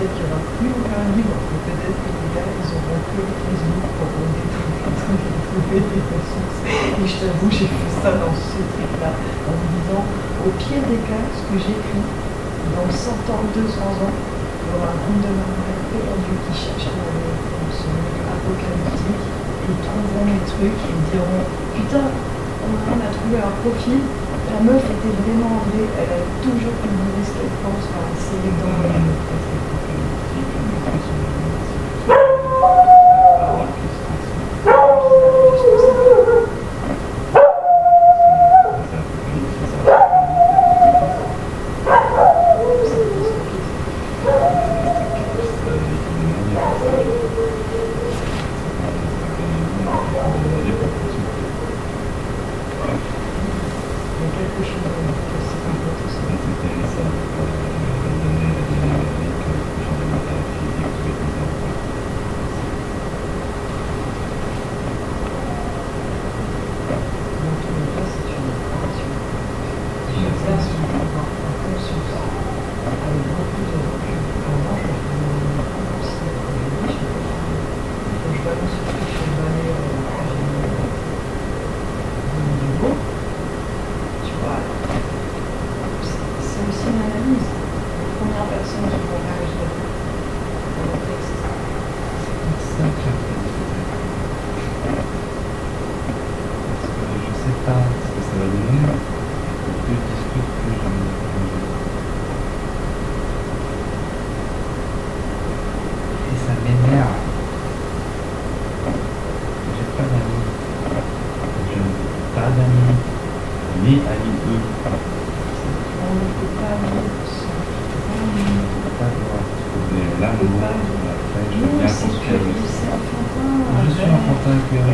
peut-être qu'il n'y aura plus aucun livre, mais peut-être que les gars, ils auront que le Facebook pour trouver des ressources. Et je t'avoue, j'ai fait ça dans ce truc-là, en me disant, au pire des cas, ce que j'écris, dans 100 ans, 200 ans, il y aura un groupe de mamans perdu qui cherchent la vérité dans ce monde apocalyptique, et ils trouveront mes trucs, et ils diront, putain, on a trouvé un profil, la meuf était vraiment vraie, elle a toujours publié ce qu'elle pense, enfin, c'est les dents.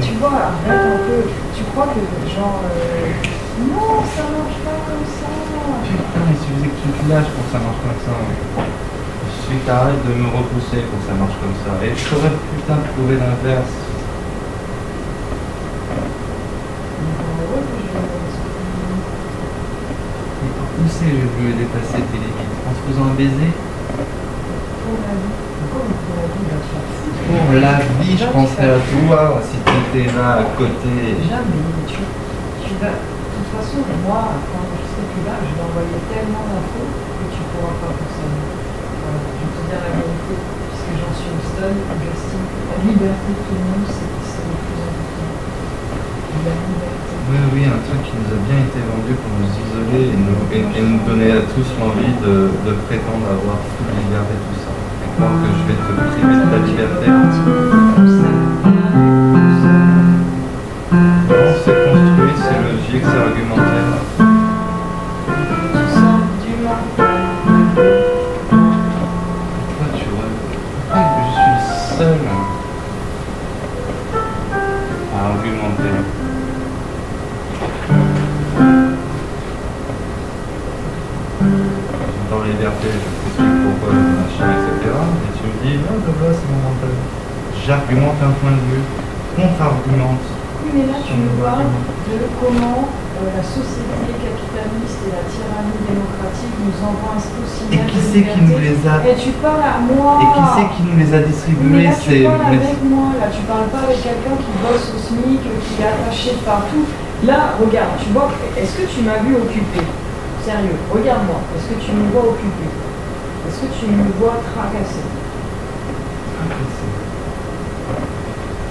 Tu vois, arrête un peu. Tu crois que genre non, ça marche pas comme ça. Putain, il suffisait que tu te lâches pour que ça marche comme ça. Il suffit que t'arrêtes de me repousser pour que ça marche comme ça. Et je saurais putain de trouver l'inverse. Et pour pousser, je voulais dépasser tes limites. En se faisant un baiser. Pour la vie. Pourquoi pour la vie, va te faire foutre. Pour la vie, je penserais à toi si tu étais là à côté. Jamais, tu vas. De toute façon, moi, quand je serai plus là, je vais envoyer tellement d'infos que tu ne pourras pas consommer. Voilà, je vais te dire la vérité, puisque j'en suis au stade où j'estime que la liberté de tout le monde, c'est le plus important. La liberté. Oui, oui, un truc qui nous a bien été vendu pour nous isoler et nous donner à tous l'envie de prétendre avoir toute la liberté, tout ça. Et croire que je vais te priver de ta liberté. C'est construit, c'est logique, c'est argumentaire. Pourquoi tu vois? Pourquoi je suis le seul à argumenter? Dans la liberté, je t'explique pourquoi machin, etc. Et tu me dis, non, là, c'est mon mental. J'argumente un point de vue, contre-argumente. Oui, mais là, tu me parles de comment la société capitaliste et la tyrannie démocratique nous envoient un signal. Et qui c'est qui nous les a... Et tu parles à moi. Et qui c'est qui nous les a distribués? Mais là, tu parles avec moi. Là, tu parles pas avec quelqu'un qui bosse au SMIC, qui est attaché de partout. Là, regarde, tu vois, est-ce que tu m'as vu occupé? Sérieux, regarde-moi. Est-ce que tu me vois occupé? Est-ce que tu me vois tracassé?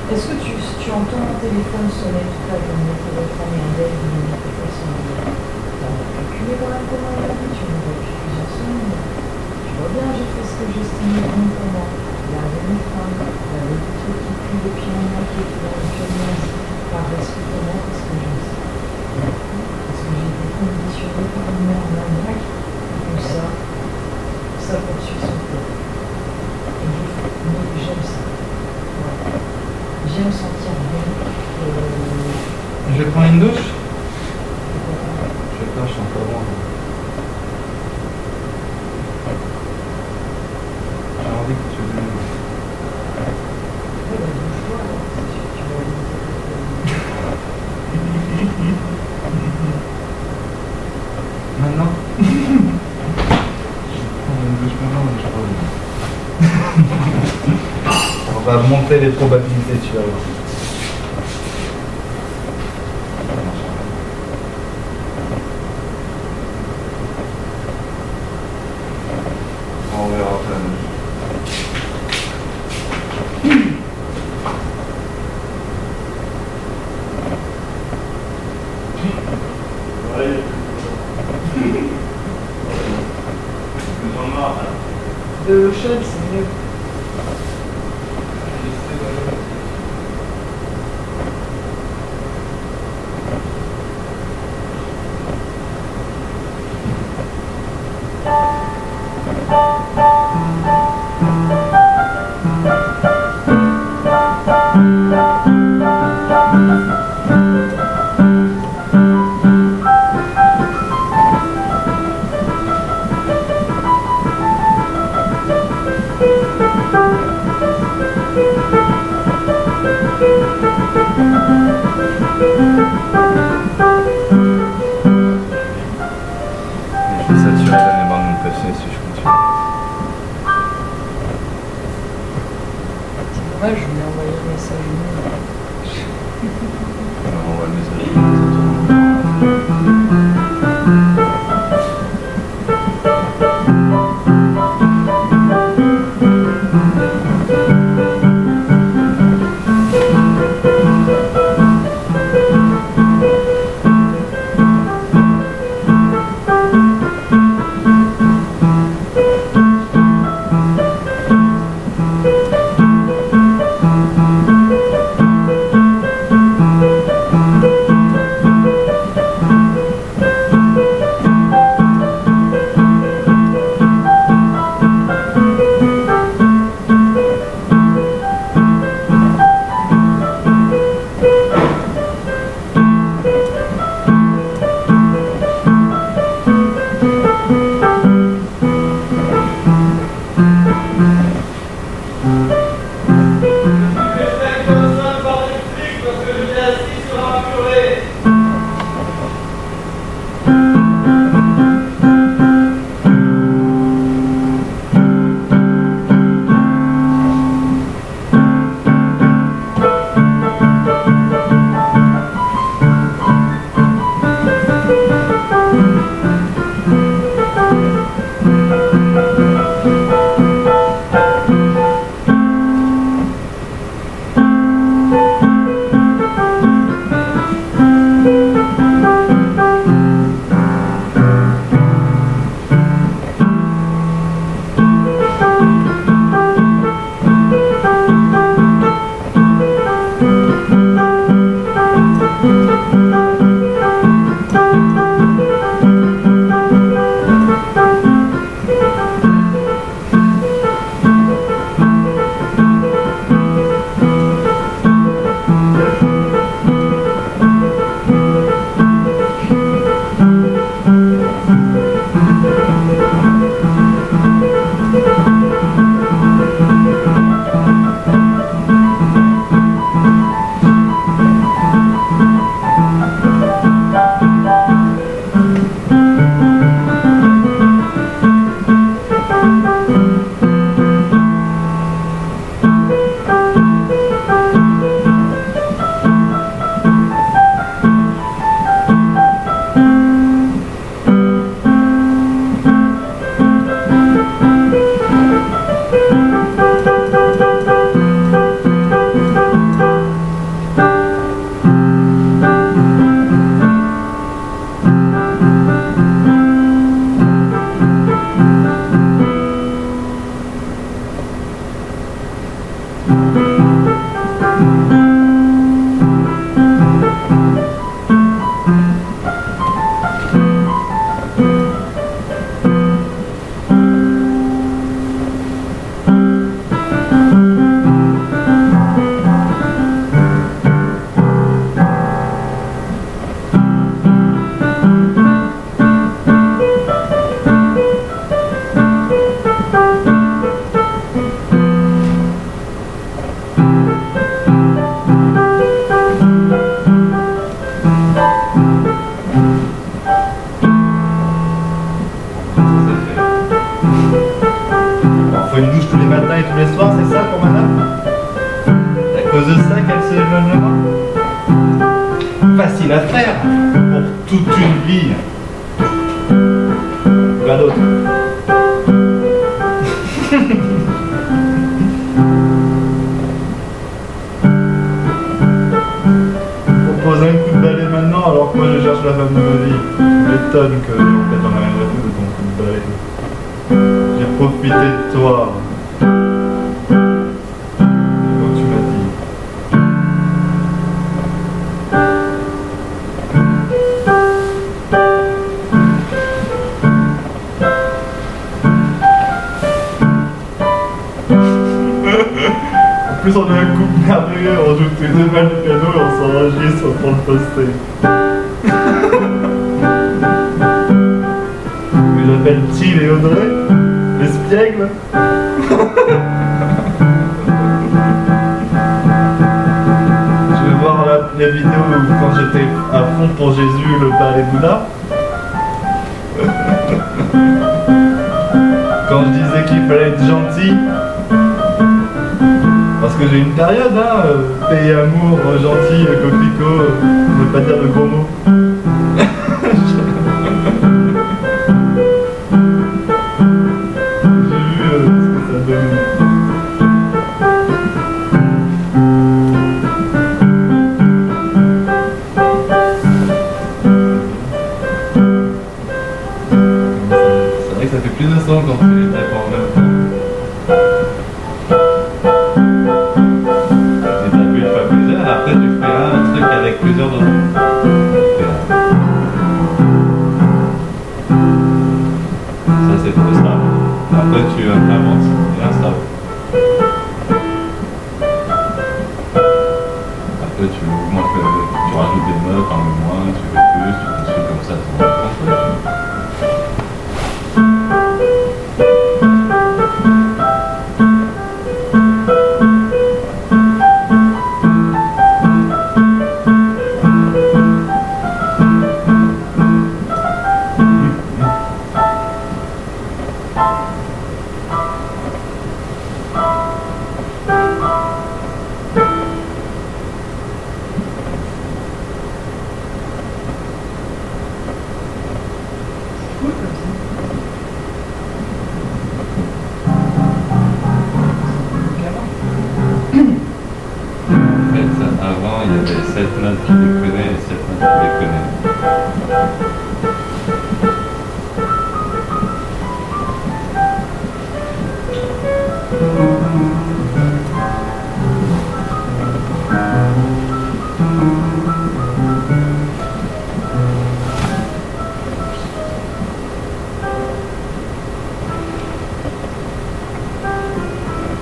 Est-ce que tu entends mon téléphone sonner toute la journée pour votre emmerdé et vous dire que personne ne t'as calculé quand même comment il a dit, tu me vois depuis plusieurs semaines. Tu vois bien, j'ai fait ce que j'estimais bon pour moi. Il y avait mes femmes, il y avait des trucs qui puent depuis un an, qui étaient dans le pionnage, par respect pour moi, parce que je sais. Parce que j'ai été conditionnée par une mère maniaque, et que ça poursuit son corps. Mais j'aime ça. Voilà. J'aime sentir bien. Je prends une douche? Je sais pas, je suis encore loin. J'ai envie que tu viennes. Maintenant? Je prends une douche maintenant, mais je reviens. On va monter les probabilités, tu vas voir. On verra après. De l'eau chaude, c'est mieux. Je vais saturer la mémoire de mon PC si je continue. Ouais, je lui ai envoyé le message. Alors, on va le message. Faut une douche tous les matins et tous les soirs, c'est ça pour madame? Facile à faire pour toute une vie. Quoi d'autre? Propose un coup de balai maintenant alors que moi je cherche la femme de ma vie. Tu m'étonnes que en fait j'en ai rien à foutre de ton coup de balai. J'ai profité de toi. Comme tu m'as dit. En plus on a un couple merveilleux, on joue tous les deux mal du piano et on s'enregistre pour le poster. Je m'appelle Chill et Audrey, l'espiègle. Je vais voir la vidéo où quand j'étais à fond pour Jésus, le Père et Bouddha. Quand je disais qu'il fallait être gentil. Parce que j'ai une période, hein, paix et amour, gentil, coquelicot, on ne veut pas dire de gros mots. J'ai vu ce que ça donne. C'est vrai que ça fait plus de sens quand tu les tapes en même temps. Après tu fais un truc avec plusieurs autres. Ça c'est trop stable. Après tu inventes l'instable. Après tu rajoutes des notes en moins, tu fais plus, tu construis comme ça ton truc. Avant, il y avait 7 notes qui déconnaient et 7 notes qui déconnaient.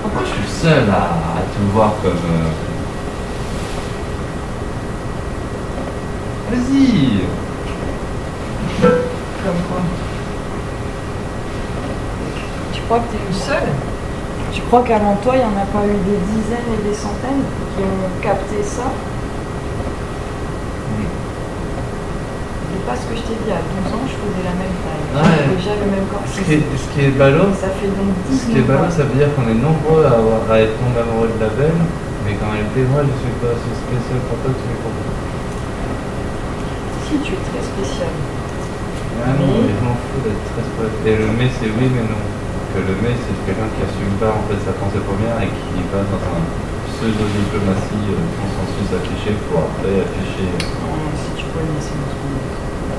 Pourquoi je suis seul à te voir comme... Vas-y. Comme quoi? Tu crois que tu es le seul? Tu crois qu'avant toi, il n'y en a pas eu des dizaines et des centaines qui ont capté ça? C'est pas ce que je t'ai dit, à 12 ans, je faisais la même taille. Ouais. J'avais déjà le même corps. Ce qui est ballot, Ça fait donc 10 ce qui est ballot, ça veut dire qu'on est nombreux à être tombés amoureux de la belle, mais qu'en réalité, moi, je suis pas aussi spécial pour toi que tu es pour moi. Si, tu es très spécial. Ah non, mais je m'en fous d'être très spécial. Et le mais, c'est oui, mais non. Que le mais, c'est quelqu'un qui assume pas en fait sa pensée première et qui va dans un pseudo-diplomatie consensus affiché pour après afficher. Si tu peux le laisser dans ce moment.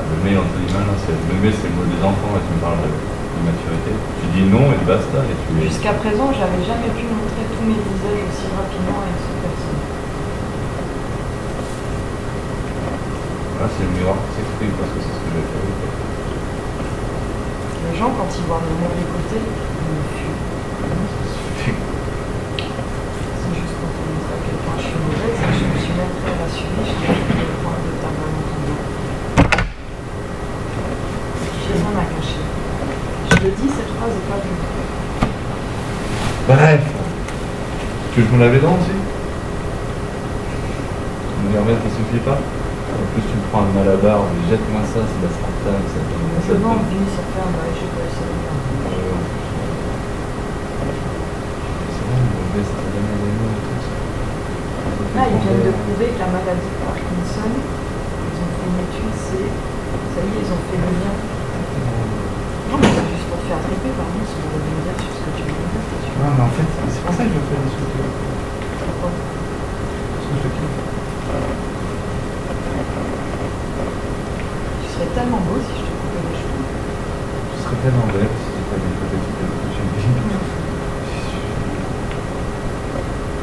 Le mais entre les mains, c'est le mais, c'est le mot des enfants et tu me parles de maturité. Tu dis non et basta et tu es. Jusqu'à présent, j'avais jamais pu montrer tous mes visages aussi rapidement à une seule personne. Là, c'est le miroir qui s'exprime parce que c'est ce que j'ai fait. Les gens, quand ils voient mon mauvais côté, ils me fuient. C'est juste pour te montrer à quel point je suis mauvaise et je me suis même prêt à l'assumer. Je t'ai dit le point de ta main dans ton dos. J'ai rien à cacher. Je le dis, cette phrase n'est pas venue. Bref. Tu veux que je me lave les dents aussi? Une garmette, ça suffit pas? En plus, tu me prends un malabar, mais jette-moi ça, c'est de la spartane, ça Je m'en vis, ça fait un bail, j'ai pas essayé. C'est bon, on baisse ta dernière des mots et tout ça. Là, ils viennent de prouver que la maladie de Parkinson, ils ont fait une étude, ça y est, ils ont fait le lien. Non, mais c'est juste pour te faire triper, pardon, si vous voulez dire sur ce que tu veux dire. Non, mais en fait, c'est pour ça que je fais des trucs. Pourquoi? Parce que je kiffe. Tu serais tellement beau si je te coupais les cheveux. Je serais tellement belle si tu pas des côtés qui te touchent une vie.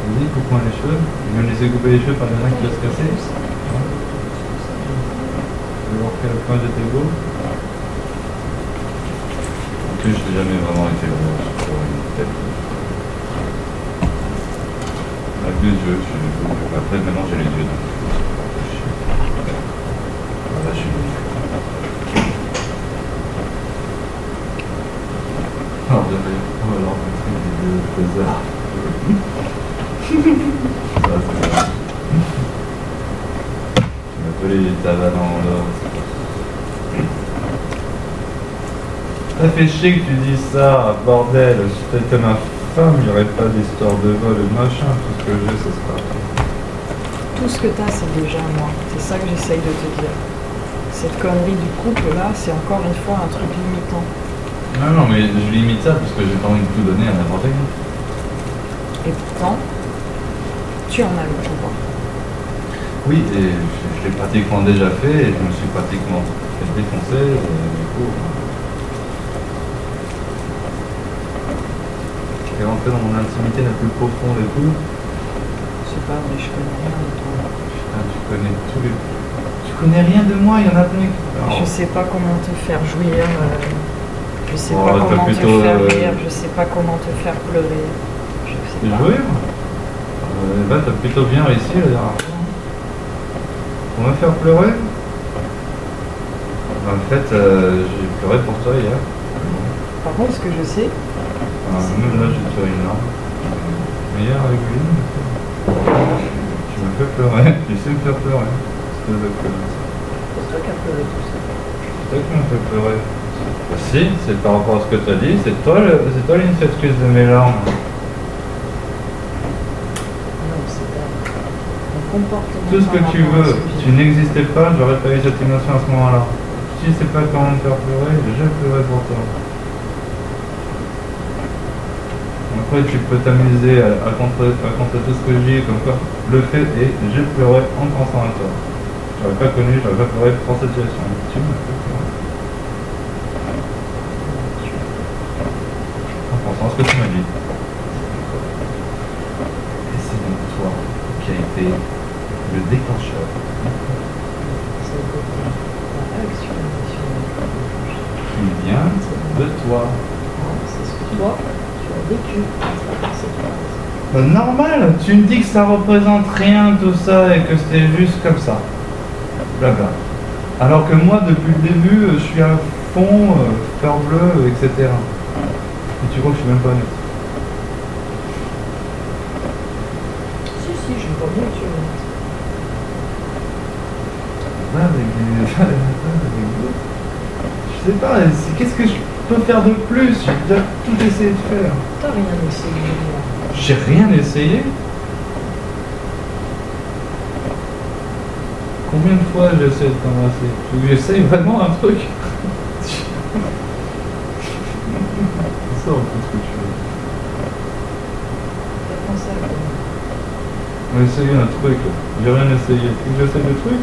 On dit coupe-moi les cheveux, ils me laisser couper les cheveux par des gens qui doivent se casser. Je vais voir quel point j'étais beau. En plus, je n'ai jamais vraiment été heureux sur une tête. Avec les yeux, je suis beau. Après, maintenant, j'ai les yeux. Donc, voilà, je suis beau. Alors, alors, un truc de faiseur. Ça, c'est ça. Tu m'appelais les tavanes en or. Ça fait chier que tu dis ça, bordel. Si t'étais ma femme, il n'y aurait pas d'histoire de vol et de machin. Tout ce que j'ai, ce sera. Tout ce que t'as, c'est déjà moi. C'est ça que j'essaye de te dire. Cette connerie du couple là, c'est encore une fois un truc limitant. Non, mais je limite ça parce que j'ai pas envie de tout donner à n'importe qui. Et pourtant, tu en as le pouvoir. Oui, et je l'ai pratiquement déjà fait et je me suis pratiquement fait défoncer. Et du coup, t'es rentré dans mon intimité la plus profonde et tout. C'est pas vrai, je connais rien de toi. Putain, tu connais tous les. Tu connais rien de moi, il y en a plein. Je sais pas comment te faire jouir. Je sais Oh, pas t'as comment plutôt, te faire rire. Je sais pas comment te faire pleurer. Je sais pas. Jouer là, t'as plutôt bien réussi la dernière fois. On va faire pleurer. En fait, j'ai pleuré pour toi hier. Par contre, ce que je sais, Même là, j'ai tiré une larme. Mais hier, avec lui, tu me fais pleurer. Tu sais me faire pleurer. Espèce de connasse. c'est toi qui as pleuré tout ça. C'est toi qui me fais pleurer. Si, c'est par rapport à ce que tu as dit. C'est toi l'initiatrice de mes larmes. Non, c'est pas mon comportement. Tout ce que tu veux. Tu n'existais pas, j'aurais pas eu cette émotion à ce moment-là. Si tu sais pas comment me faire pleurer, je pleurerai pour toi. Après, tu peux t'amuser à contrer tout ce que je dis, comme quoi le fait est, j'ai pleuré en pensant à toi. J'aurais pas connu, j'aurais pas pleuré pour cette situation. Tu me fais pleurer. En pensant à ce que tu m'as dit. Et c'est donc toi qui a été le déclencheur. Qui vient de toi. C'est ce que toi, tu as vécu à travers cette phase. Normal, tu me dis que ça représente rien tout ça et que c'était juste comme ça. Blabla. Alors que moi, depuis le début, je suis à fond, fleur bleue, etc. Et tu crois que je suis même pas honnête? Si, je vois bien que tu es honnête. Va avec d'autres. Je sais pas, qu'est-ce que je peux faire de plus? J'ai déjà tout essayé de faire. T'as rien essayé, moi. J'ai rien essayé. Combien de fois j'essaie de t'embrasser? J'essaye vraiment un truc. C'est ça en fait ce que tu veux. T'as pensé à quoi? On va essayer un truc. J'ai rien essayé. Tu veux que j'essaye le truc?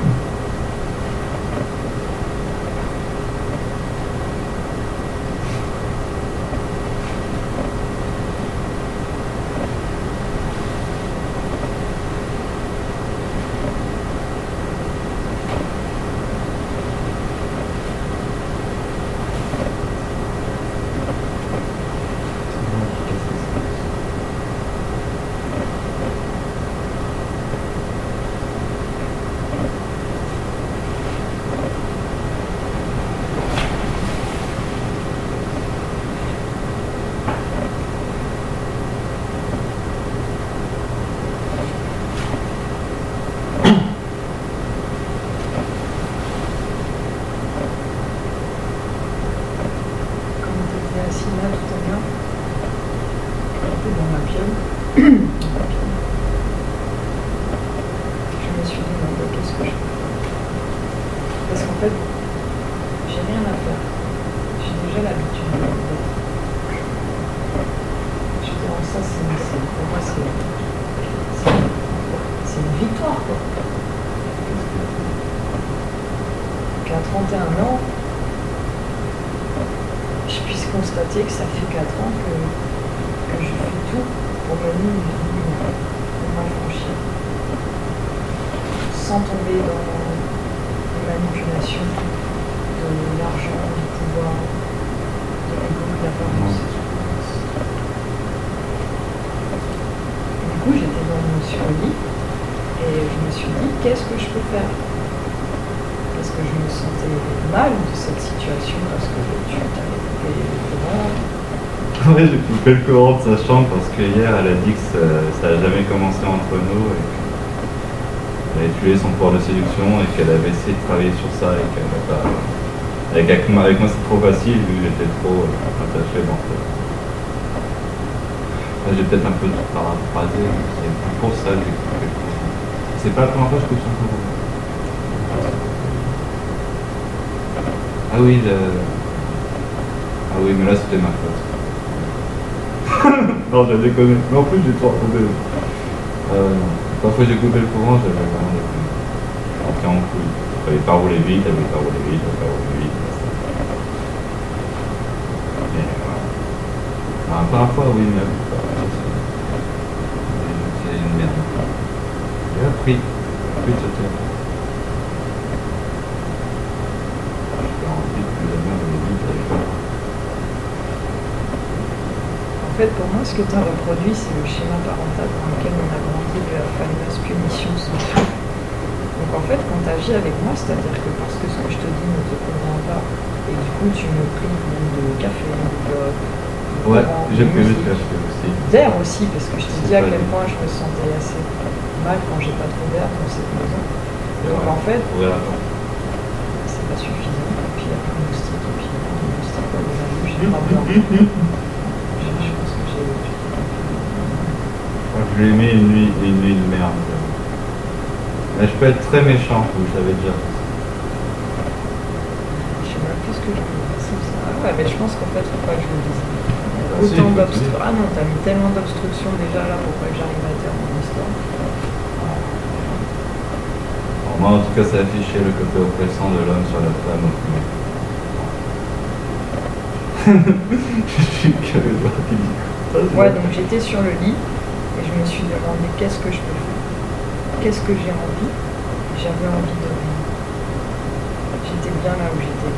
moi, c'est une victoire, quoi. Qu'à 31 ans, je puisse constater que ça fait 4 ans que je fais tout pour mener une vie affranchie, sans tomber dans les manipulations de l'argent, du pouvoir, de l'ego, de l'apparence. Du coup, j'étais sur le lit et je me suis dit, qu'est-ce que je peux faire? Parce que je me sentais mal de cette situation, parce que tu t'avais coupé le courant. Ouais, j'ai coupé le courant de sa chambre parce que hier elle a dit que ça n'a jamais commencé entre nous et qu'elle avait tué son pouvoir de séduction et qu'elle avait essayé de travailler sur ça et qu'elle n'a pas. Avec moi c'est trop facile vu que j'étais trop attaché dans ça. Là, j'ai peut-être un peu tout paraphrasé, c'est pour ça que j'ai coupé le courant. C'est pas la première fois que je coupe son courant. Ah oui, mais là c'était ma faute. Non, j'ai déconné. Mais en plus, j'ai trop coupé. Parfois, j'ai coupé le courant, j'avais vraiment déconné. Rentré en couille. Il fallait pas rouler vite, elle voulait pas rouler vite, elle voulait pas rouler vite. Et voilà. Parfois, oui, mais c'est une merde. J'ai appris de se taire. En fait, pour moi, ce que tu as reproduit, c'est le schéma parental dans lequel on a grandi de la fameuse punition sociale. Donc en fait, quand tu agis avec moi, c'est-à-dire que parce que ce que je te dis ne te convient pas, et du coup tu me prives de café, de ouais, j'ai prévu de café aussi. D'air aussi, parce que je te dis à quel point je me sentais assez mal quand j'ai pas trop d'air dans cette maison. Donc en fait, c'est pas suffisant. Et puis il y a plein de moustiques, et puis il y a plein de moustiques dans les allées, j'ai pas bien. Je pense que j'ai... Je lui ai mis une nuit de merde. Mais je peux être très méchant, vous le savez déjà. Je sais même plus ce que je veux dire. Ah ouais, mais je pense qu'en fait, faut pas que je le dise. Autant d'obstructions. Ah non, t'as mis tellement d'obstructions déjà là pour pas que j'arrive à terme mon histoire. Alors, moi, en tout cas, ça affichait le côté oppressant de l'homme sur la femme opprimée. Je suis curieux de voir qui dit. Ouais, donc j'étais sur le lit et je me suis demandé qu'est-ce que je peux faire. Qu'est-ce que j'ai envie? J'avais envie de rien. J'étais bien là où j'étais.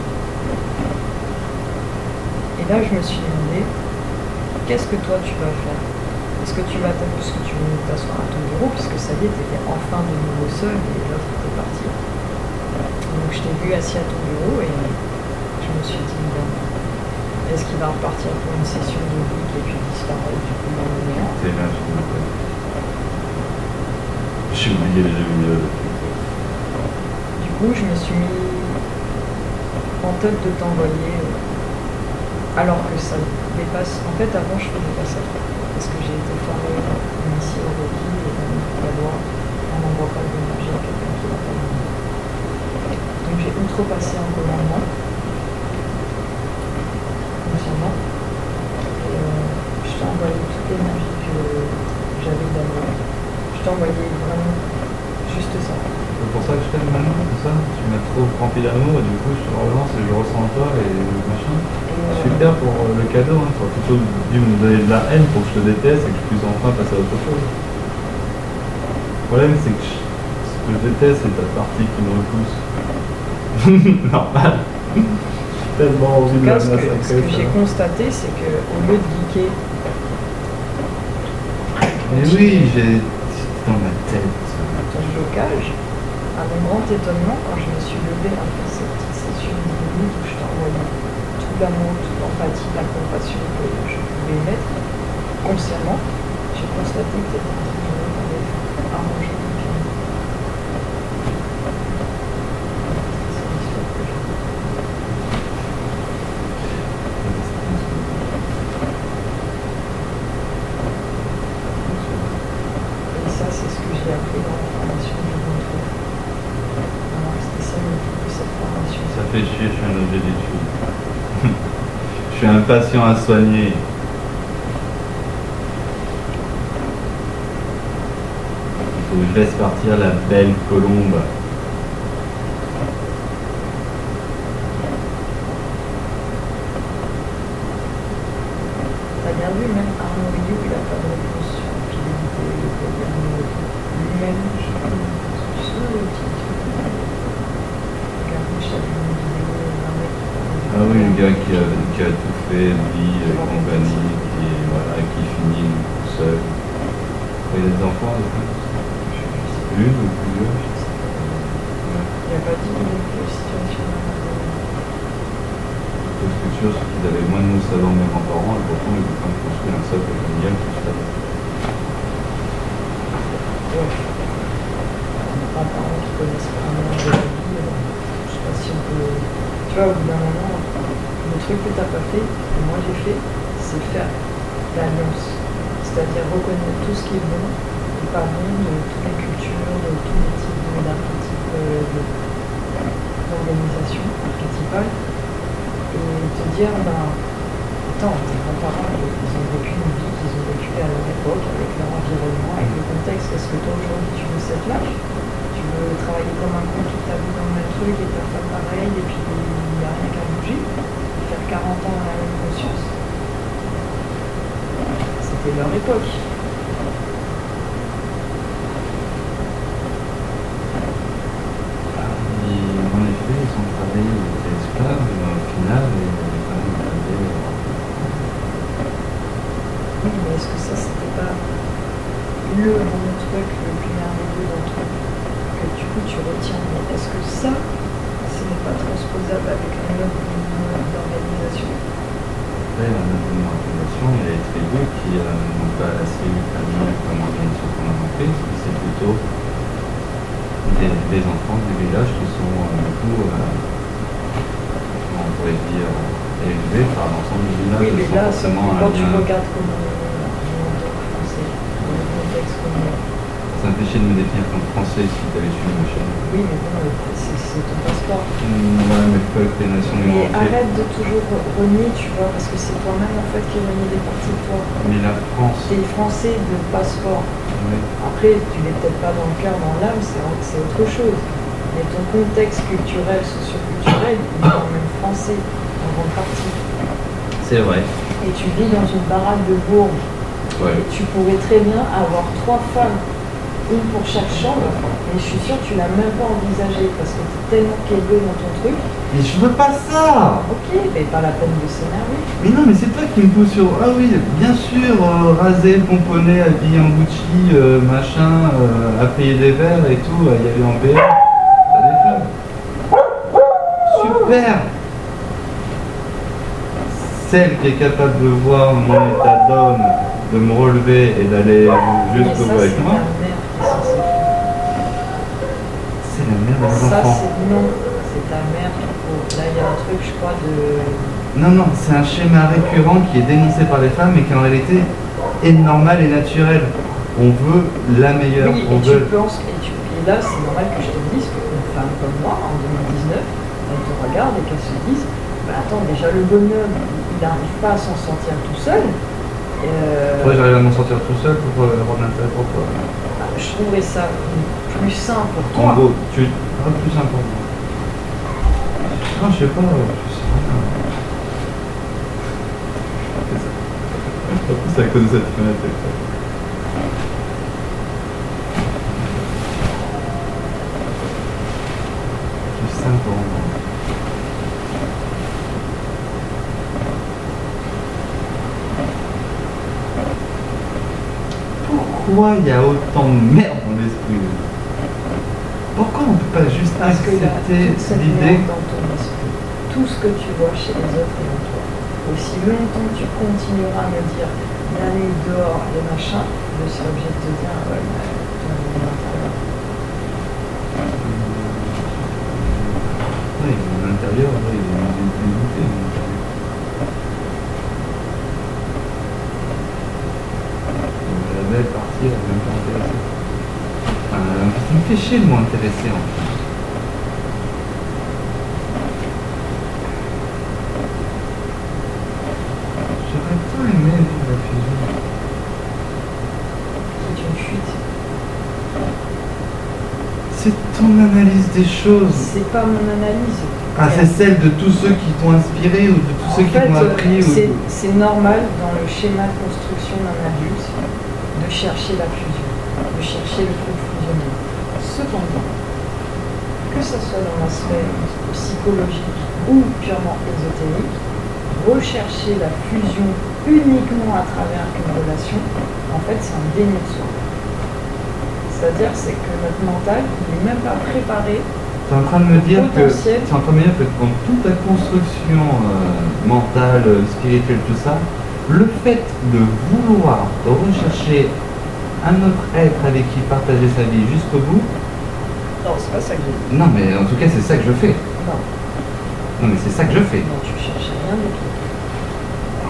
Et là, je me suis demandé, qu'est-ce que toi tu vas faire? Est-ce que tu vas puisque tu veux t'asseoir à ton bureau, puisque ça y est, tu étais enfin de nouveau seul et l'autre était parti. Donc je t'ai vu assis à ton bureau et je me suis dit, bon, est-ce qu'il va repartir pour une session de geek et puis disparaître du coup dans le néant? C'est là, j'ai oublié les jeux vidéo. Du coup, je me suis mis en tête de t'envoyer, alors que ça dépasse. En fait, avant, je faisais pas ça. Parce que j'ai été formée initiée au Reiki et dans la loi, on n'envoie pas d'énergie à quelqu'un qui l'a pas demandé. Donc j'ai outrepassé un commandement, consciemment, et je t'ai envoyé toute l'énergie que j'avais d'amour. Je t'ai envoyé vraiment juste ça. C'est pour ça que je t'aime maintenant, c'est ça? Tu m'as trop rempli d'amour et du coup je te relance et je ressens toi et machin. Super pour le cadeau, hein. Tu aurais plutôt dû me donner de la haine pour que je te déteste et que je puisse enfin passer à autre chose. Le problème c'est que ce que je déteste c'est ta partie qui me repousse. Normal. J'ai tellement envie de la massacrer. Ce que j'ai constaté c'est qu'au lieu de geeker. Mais oui, j'ai dans ma tête. Ton blocage, à mon grand étonnement, quand je me suis levée après cette petite session de minutes où je t'ai envoyé tout l'amour, toute l'empathie, la compassion que je pouvais mettre, consciemment, j'ai constaté que tu étais en train de me arranger mon film. C'est l'histoire que j'ai. Et ça, c'est ce que j'ai appris dans la formation du contrôle. Alors, c'était ça le but de cette formation. Ça fait chier, je suis un objet d'étude. Je suis un patient à soigner. faut que je laisse partir la belle colombe. T'as bien vu, même Arnaud Rioux, il a pas de réponse sur la fidélité lui-même. Tu sais, le petit truc. Regarde, je t'avais mis une vidéo d'un mec. Ah oui, le gars qui a tout fait, lui, compagnie, qui finit tout seul. Il a des enfants, une ou plusieurs. Il n'a pas dit que situation. La structure, c'est qu'ils avaient moins de mousse avant mes grands-parents, et pourtant ils ont quand même construit un socle familial tout ça. Ouais. Les grands-parents qui connaissent vraiment de la vie, je sais pas si on peut. Tu vois, au bout d'un moment, le truc que t'as pas fait, que moi j'ai fait, c'est faire l'alliance. C'est-à-dire reconnaître tout ce qui est bon et pas bon de toutes les cultures, de tous les types d'archétypes d'organisation archétypale. Et te dire, attends, tes grands-parents, ils ont vécu une vie qu'ils ont vécue à leur époque, avec leur environnement, avec le contexte. Est-ce que toi aujourd'hui tu veux cette lâche? Tu veux travailler comme un con toute ta vie dans le même truc et ta femme pareil, et puis il n'y a rien qu'à bouger, faire 40 ans dans la même conscience? C'était leur époque. En effet, ils ont travaillé, ils étaient esclaves, mais au final, ils ont quand même travaillé. Oui, mais est-ce que ça, c'était pas le bon truc, le plus merveilleux d'un truc que du coup tu retiens? Mais est-ce que ça, ce n'est pas transposable avec un autre minimum d'organisation? Après, on a une organisation, il y a les tribus qui n'ont pas la cellule familiale comme organisation qu'on a montrée, c'est plutôt des enfants des villages qui sont du coup, on pourrait dire, élevés par l'ensemble du village. Oui, mais là, quand tu lien. regardes comment l'argumentaire français, dans le contexte comment. Ça me fait chier de me définir comme français si tu avais suivi ma chaîne. Oui, mais bon, c'est ton passeport. Ouais, mais pas que les nations du Mais monde entier. arrête de toujours renier, tu vois, parce que c'est toi-même en fait qui renie des parties de toi. Mais la France. T'es français de passeport. Ouais. Après, tu l'es peut-être pas dans le cœur, dans l'âme, c'est autre chose. Mais ton contexte culturel, socio-culturel, il est quand même français, en grande partie. C'est vrai. Et tu vis dans une baraque de Bourges. Ouais. Et tu pourrais très bien avoir 3 femmes, une pour chaque chambre, mais je suis sûre que tu l'as même pas envisagé parce que tu es tellement québé dans ton truc. Mais je veux pas ça. Ok, mais pas la peine de s'énerver. Mais non, mais c'est toi qui me pousse sur. Ah oui, bien sûr, rasé, pomponné, habillé en Gucci, machin, à payer des verres et tout, à y aller en BR. T'as des femmes. Super. Celle qui est capable de voir mon état d'homme, de me relever et d'aller jusqu'au bout avec moi. C'est la mère des Ça, enfants. non, c'est ta mère. Là, il y a un truc, je crois, de. Non, non, c'est un schéma récurrent qui est dénoncé par les femmes et qui en réalité est normal et naturel. On veut la meilleure. Oui, on et veut... tu penses, et là, c'est normal que je te dise qu'une femme comme moi, en 2019, elle te regarde et qu'elle se dise, bah attends, déjà le bonhomme, il n'arrive pas à s'en sortir tout seul. Pourquoi j'arrive à m'en sortir tout seul pour rendre l'intérêt pour toi? Je trouverais ça plus sain pour toi. En gros, tu plus simple pour moi. Non, je sais pas, je sais pas. C'est à cause de cette fenêtre. Plus simple pour moi. Pourquoi il y a autant de merde dans l'esprit? Pourquoi on ne peut pas juste Parce que là, accepter toute cette l'idée? merde dans ton esprit, tout ce que tu vois chez les autres et en toi, aussi longtemps que tu continueras à me dire d'aller dehors et machin, je serai obligé de te dire, ouais, mais ton intérieur. Oui, mon intérieur, oui, il est dégoûté, mon intérieur. La belle partie, elle est même pas intéressée. Ça me fait chier de m'intéresser en plus. J'aurais tant aimé vivre la fusion. C'est une fuite. C'est ton analyse des choses. C'est pas mon analyse. Ah, c'est celle de tous ceux qui t'ont inspiré ou de tous ceux qui t'ont appris c'est normal dans le schéma de construction d'un adulte de chercher la fusion, de chercher le truc fusionnel. Cependant, que ce soit dans l'aspect psychologique ou purement ésotérique, rechercher la fusion uniquement à travers une relation, en fait, c'est un déni de soi. C'est-à-dire, c'est que notre mental, il n'est même pas préparé. Tu es en train de me dire que dans toute ta construction mentale, spirituelle, tout ça, le fait de vouloir rechercher un autre être avec qui partager sa vie jusqu'au bout. Non, c'est pas ça que je dis. Non, mais en tout cas, c'est ça que je fais. Non. Non, mais c'est ça que je fais. Non, tu cherches rien du tout.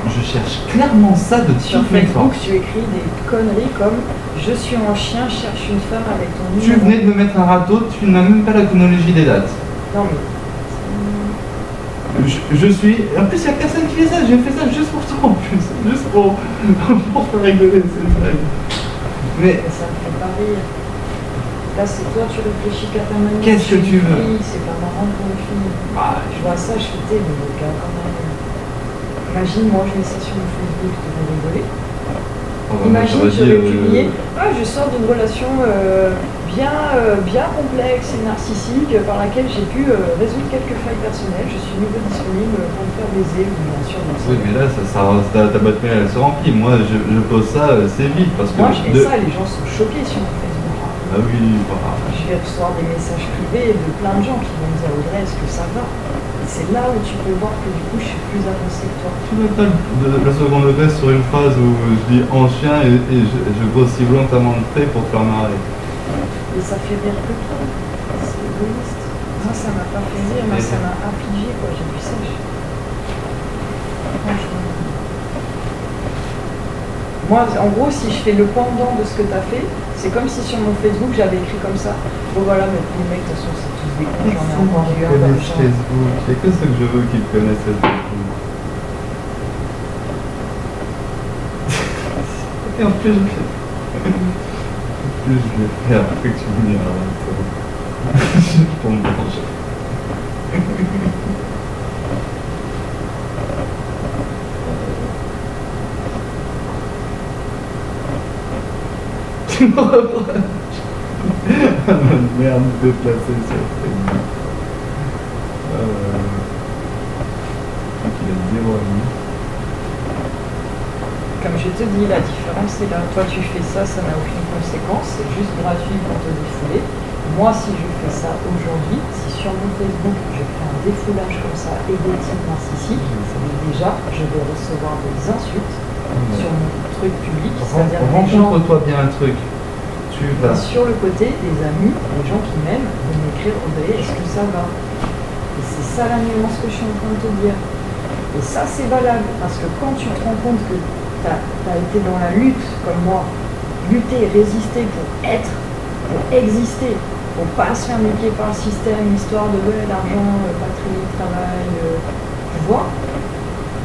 Je cherche clairement ça de sur Facebook, tu écris des conneries comme « Je suis un chien, cherche une femme avec ton numéro ». Tu venais de me mettre un râteau, tu n'as même pas la chronologie des dates. Non mais... Je suis... En plus, il n'y a personne qui fait ça, j'ai fait ça juste pour toi en plus. Juste pour faire rigoler, c'est une blague. Mais... Ça me fait pas rire. Là, c'est toi, tu réfléchis qu'à ta manière. Qu'est-ce que tu veux? C'est pas marrant pour une fille. Bah, je vois ça, je fais tes mais le gars, quand même. Imagine, moi, je mets ça sur mon Facebook, tu vas rigoler. Imagine, j'aurais publié, je sors d'une relation bien complexe et narcissique par laquelle j'ai pu résoudre quelques failles personnelles. Je suis nouveau disponible pour me faire baiser, bien sûr. Oui, mais là, ta boîte mail, elle se remplit. Moi, je pose ça, c'est vite. Parce que moi, je mets ça, les gens sont choqués sur mon Facebook. Ah oui, voilà. Je vais recevoir des messages privés de plein de gens qui vont me dire Audrey, est-ce que ça va? Et c'est là où tu peux voir que du coup, je suis plus avancée que toi. Tu mets pas le second degré sur une phrase où je dis en chien et je grossis volontairement le trait pour te faire marrer. Et ça fait rire que toi. C'est égoïste. Moi, ça m'a pas fait rire, moi, ça m'a affligé, quoi. J'ai vu ça. Franchement. Moi, en gros, si je fais le pendant de ce que tu as fait, c'est comme si sur mon Facebook, j'avais écrit comme ça. Bon, voilà, mais les mecs, de toute façon, c'est tous des cons, j'en ai encore vu un. Facebook, c'est que ce que je veux qu'ils connaissent Facebook. Et en plus, je vais faire après que tu me diras. Pour me manger. Merde déplacée sur Facebook. Il a 0 amis. Comme je te dis, la différence c'est là. Toi tu fais ça, ça n'a aucune conséquence, c'est juste gratuit pour te défouler. Moi si je fais ça aujourd'hui, si sur mon Facebook je fais un défoulage comme ça et des types narcissiques, déjà je vais recevoir des insultes sur mon truc public. Rencontre-toi bien un truc. Sur le côté des amis, des gens qui m'aiment, vont m'écrire Audrey, est-ce que ça va? Et c'est ça la nuance que je suis en train de te dire. Et ça c'est valable, parce que quand tu te rends compte que tu as été dans la lutte, comme moi, lutter, résister pour être, pour exister, pour pas se faire niquer par le système, histoire de l'argent, patrie, travail, tu vois,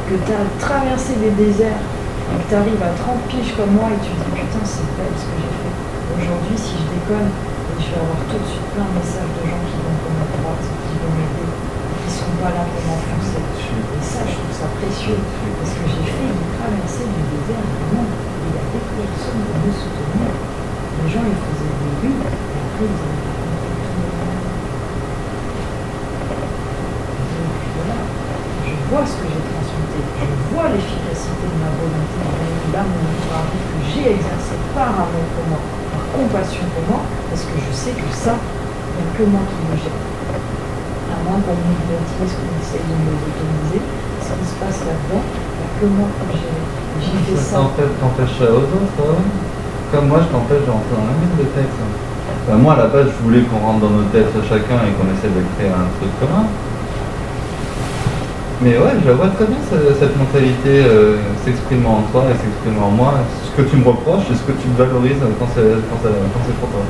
que tu as traversé des déserts, et que tu arrives à 30 piges comme moi et tu te dis putain c'est belle ce que j'ai fait. Aujourd'hui, si je déconne, je vais avoir tout de suite plein de messages de gens qui vont me droite, qui vont m'aider, qui ne sont pas là pour m'enfoncer. Et ça, je trouve ça précieux, parce que j'ai fait une traversée du désert du monde. Il y avait personne pour me soutenir. Les gens, ils faisaient des rues, et après, ils avaient raconté tout le monde. Donc voilà, je vois ce que j'ai transmuté, je vois l'efficacité de ma volonté, de l'âme, de mon travail que j'ai exercé par amour pour moi. Compassion pour moi, parce que je sais que ça, il n'y a que moi qui me gère. À moins qu'on m'hypnotise, qu'on essaye de me lobotomiser, ce qui se passe là-dedans, il n'y a que moi qui me gère. J'ai fait ça. T'empêcherais aux autres, hein? Comme moi, je t'empêche d'entrer dans la même de texte. Ben, moi, à la base, je voulais qu'on rentre dans nos têtes chacun et qu'on essaie de créer un truc commun. Mais ouais, je vois très bien cette mentalité s'exprimant en toi et s'exprimant en moi. Ce que tu me reproches, c'est ce que tu valorises quand c'est pour toi.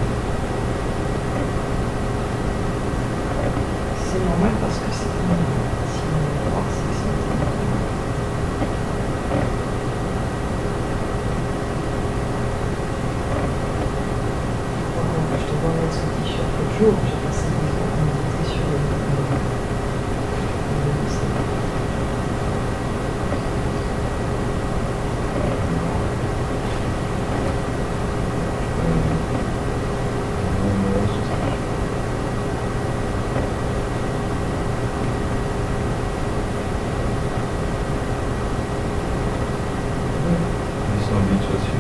C'est normal parce que c'est comme si on veut voir, c'est que c'est je te vois mettre ce t-shirt. jours, j'ai passé 2 heures à méditer sur le Ils sont habitués aussi.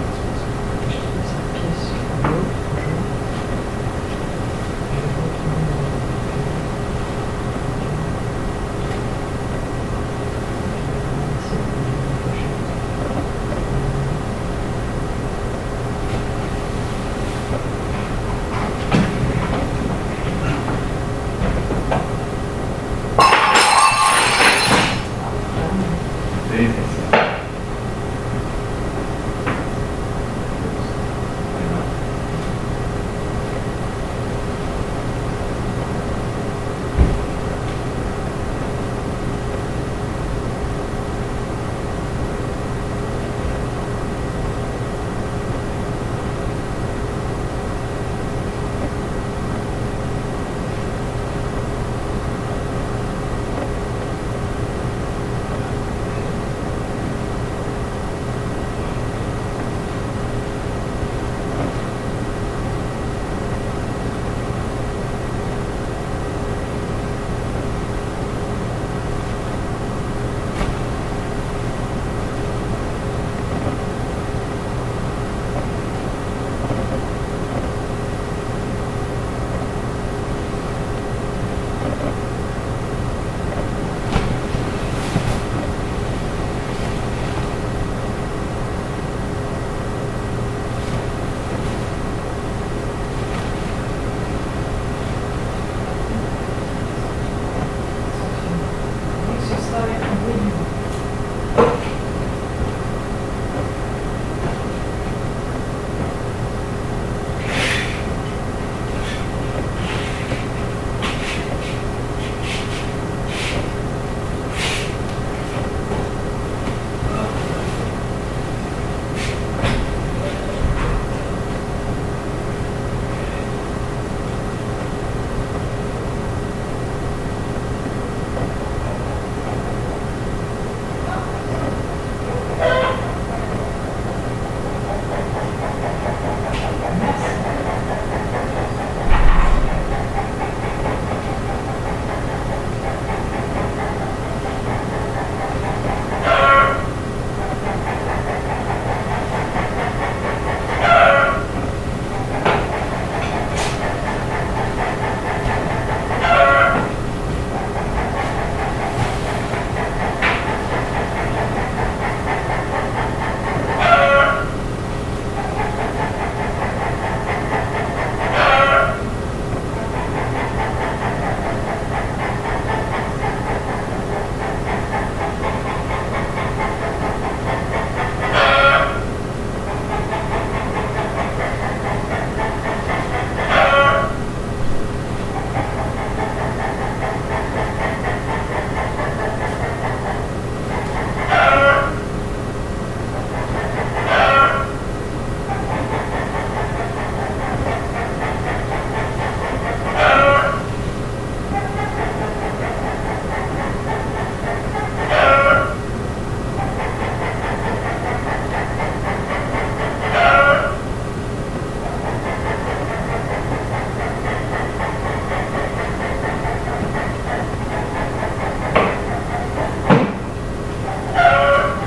je trouve cette pièce beau, toujours. Je retourne dans le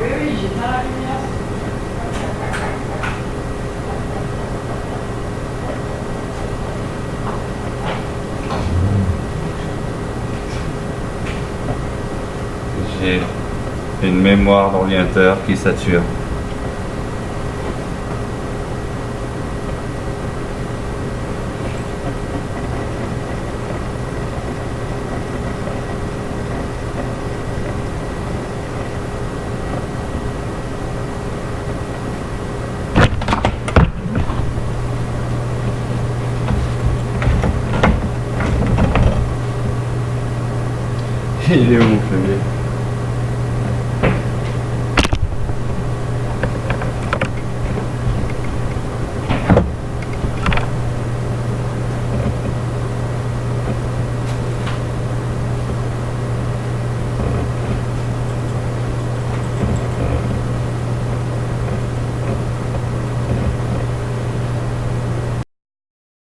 Very nice. J'ai une mémoire d'ordinateur qui sature. Il est où mon clavier?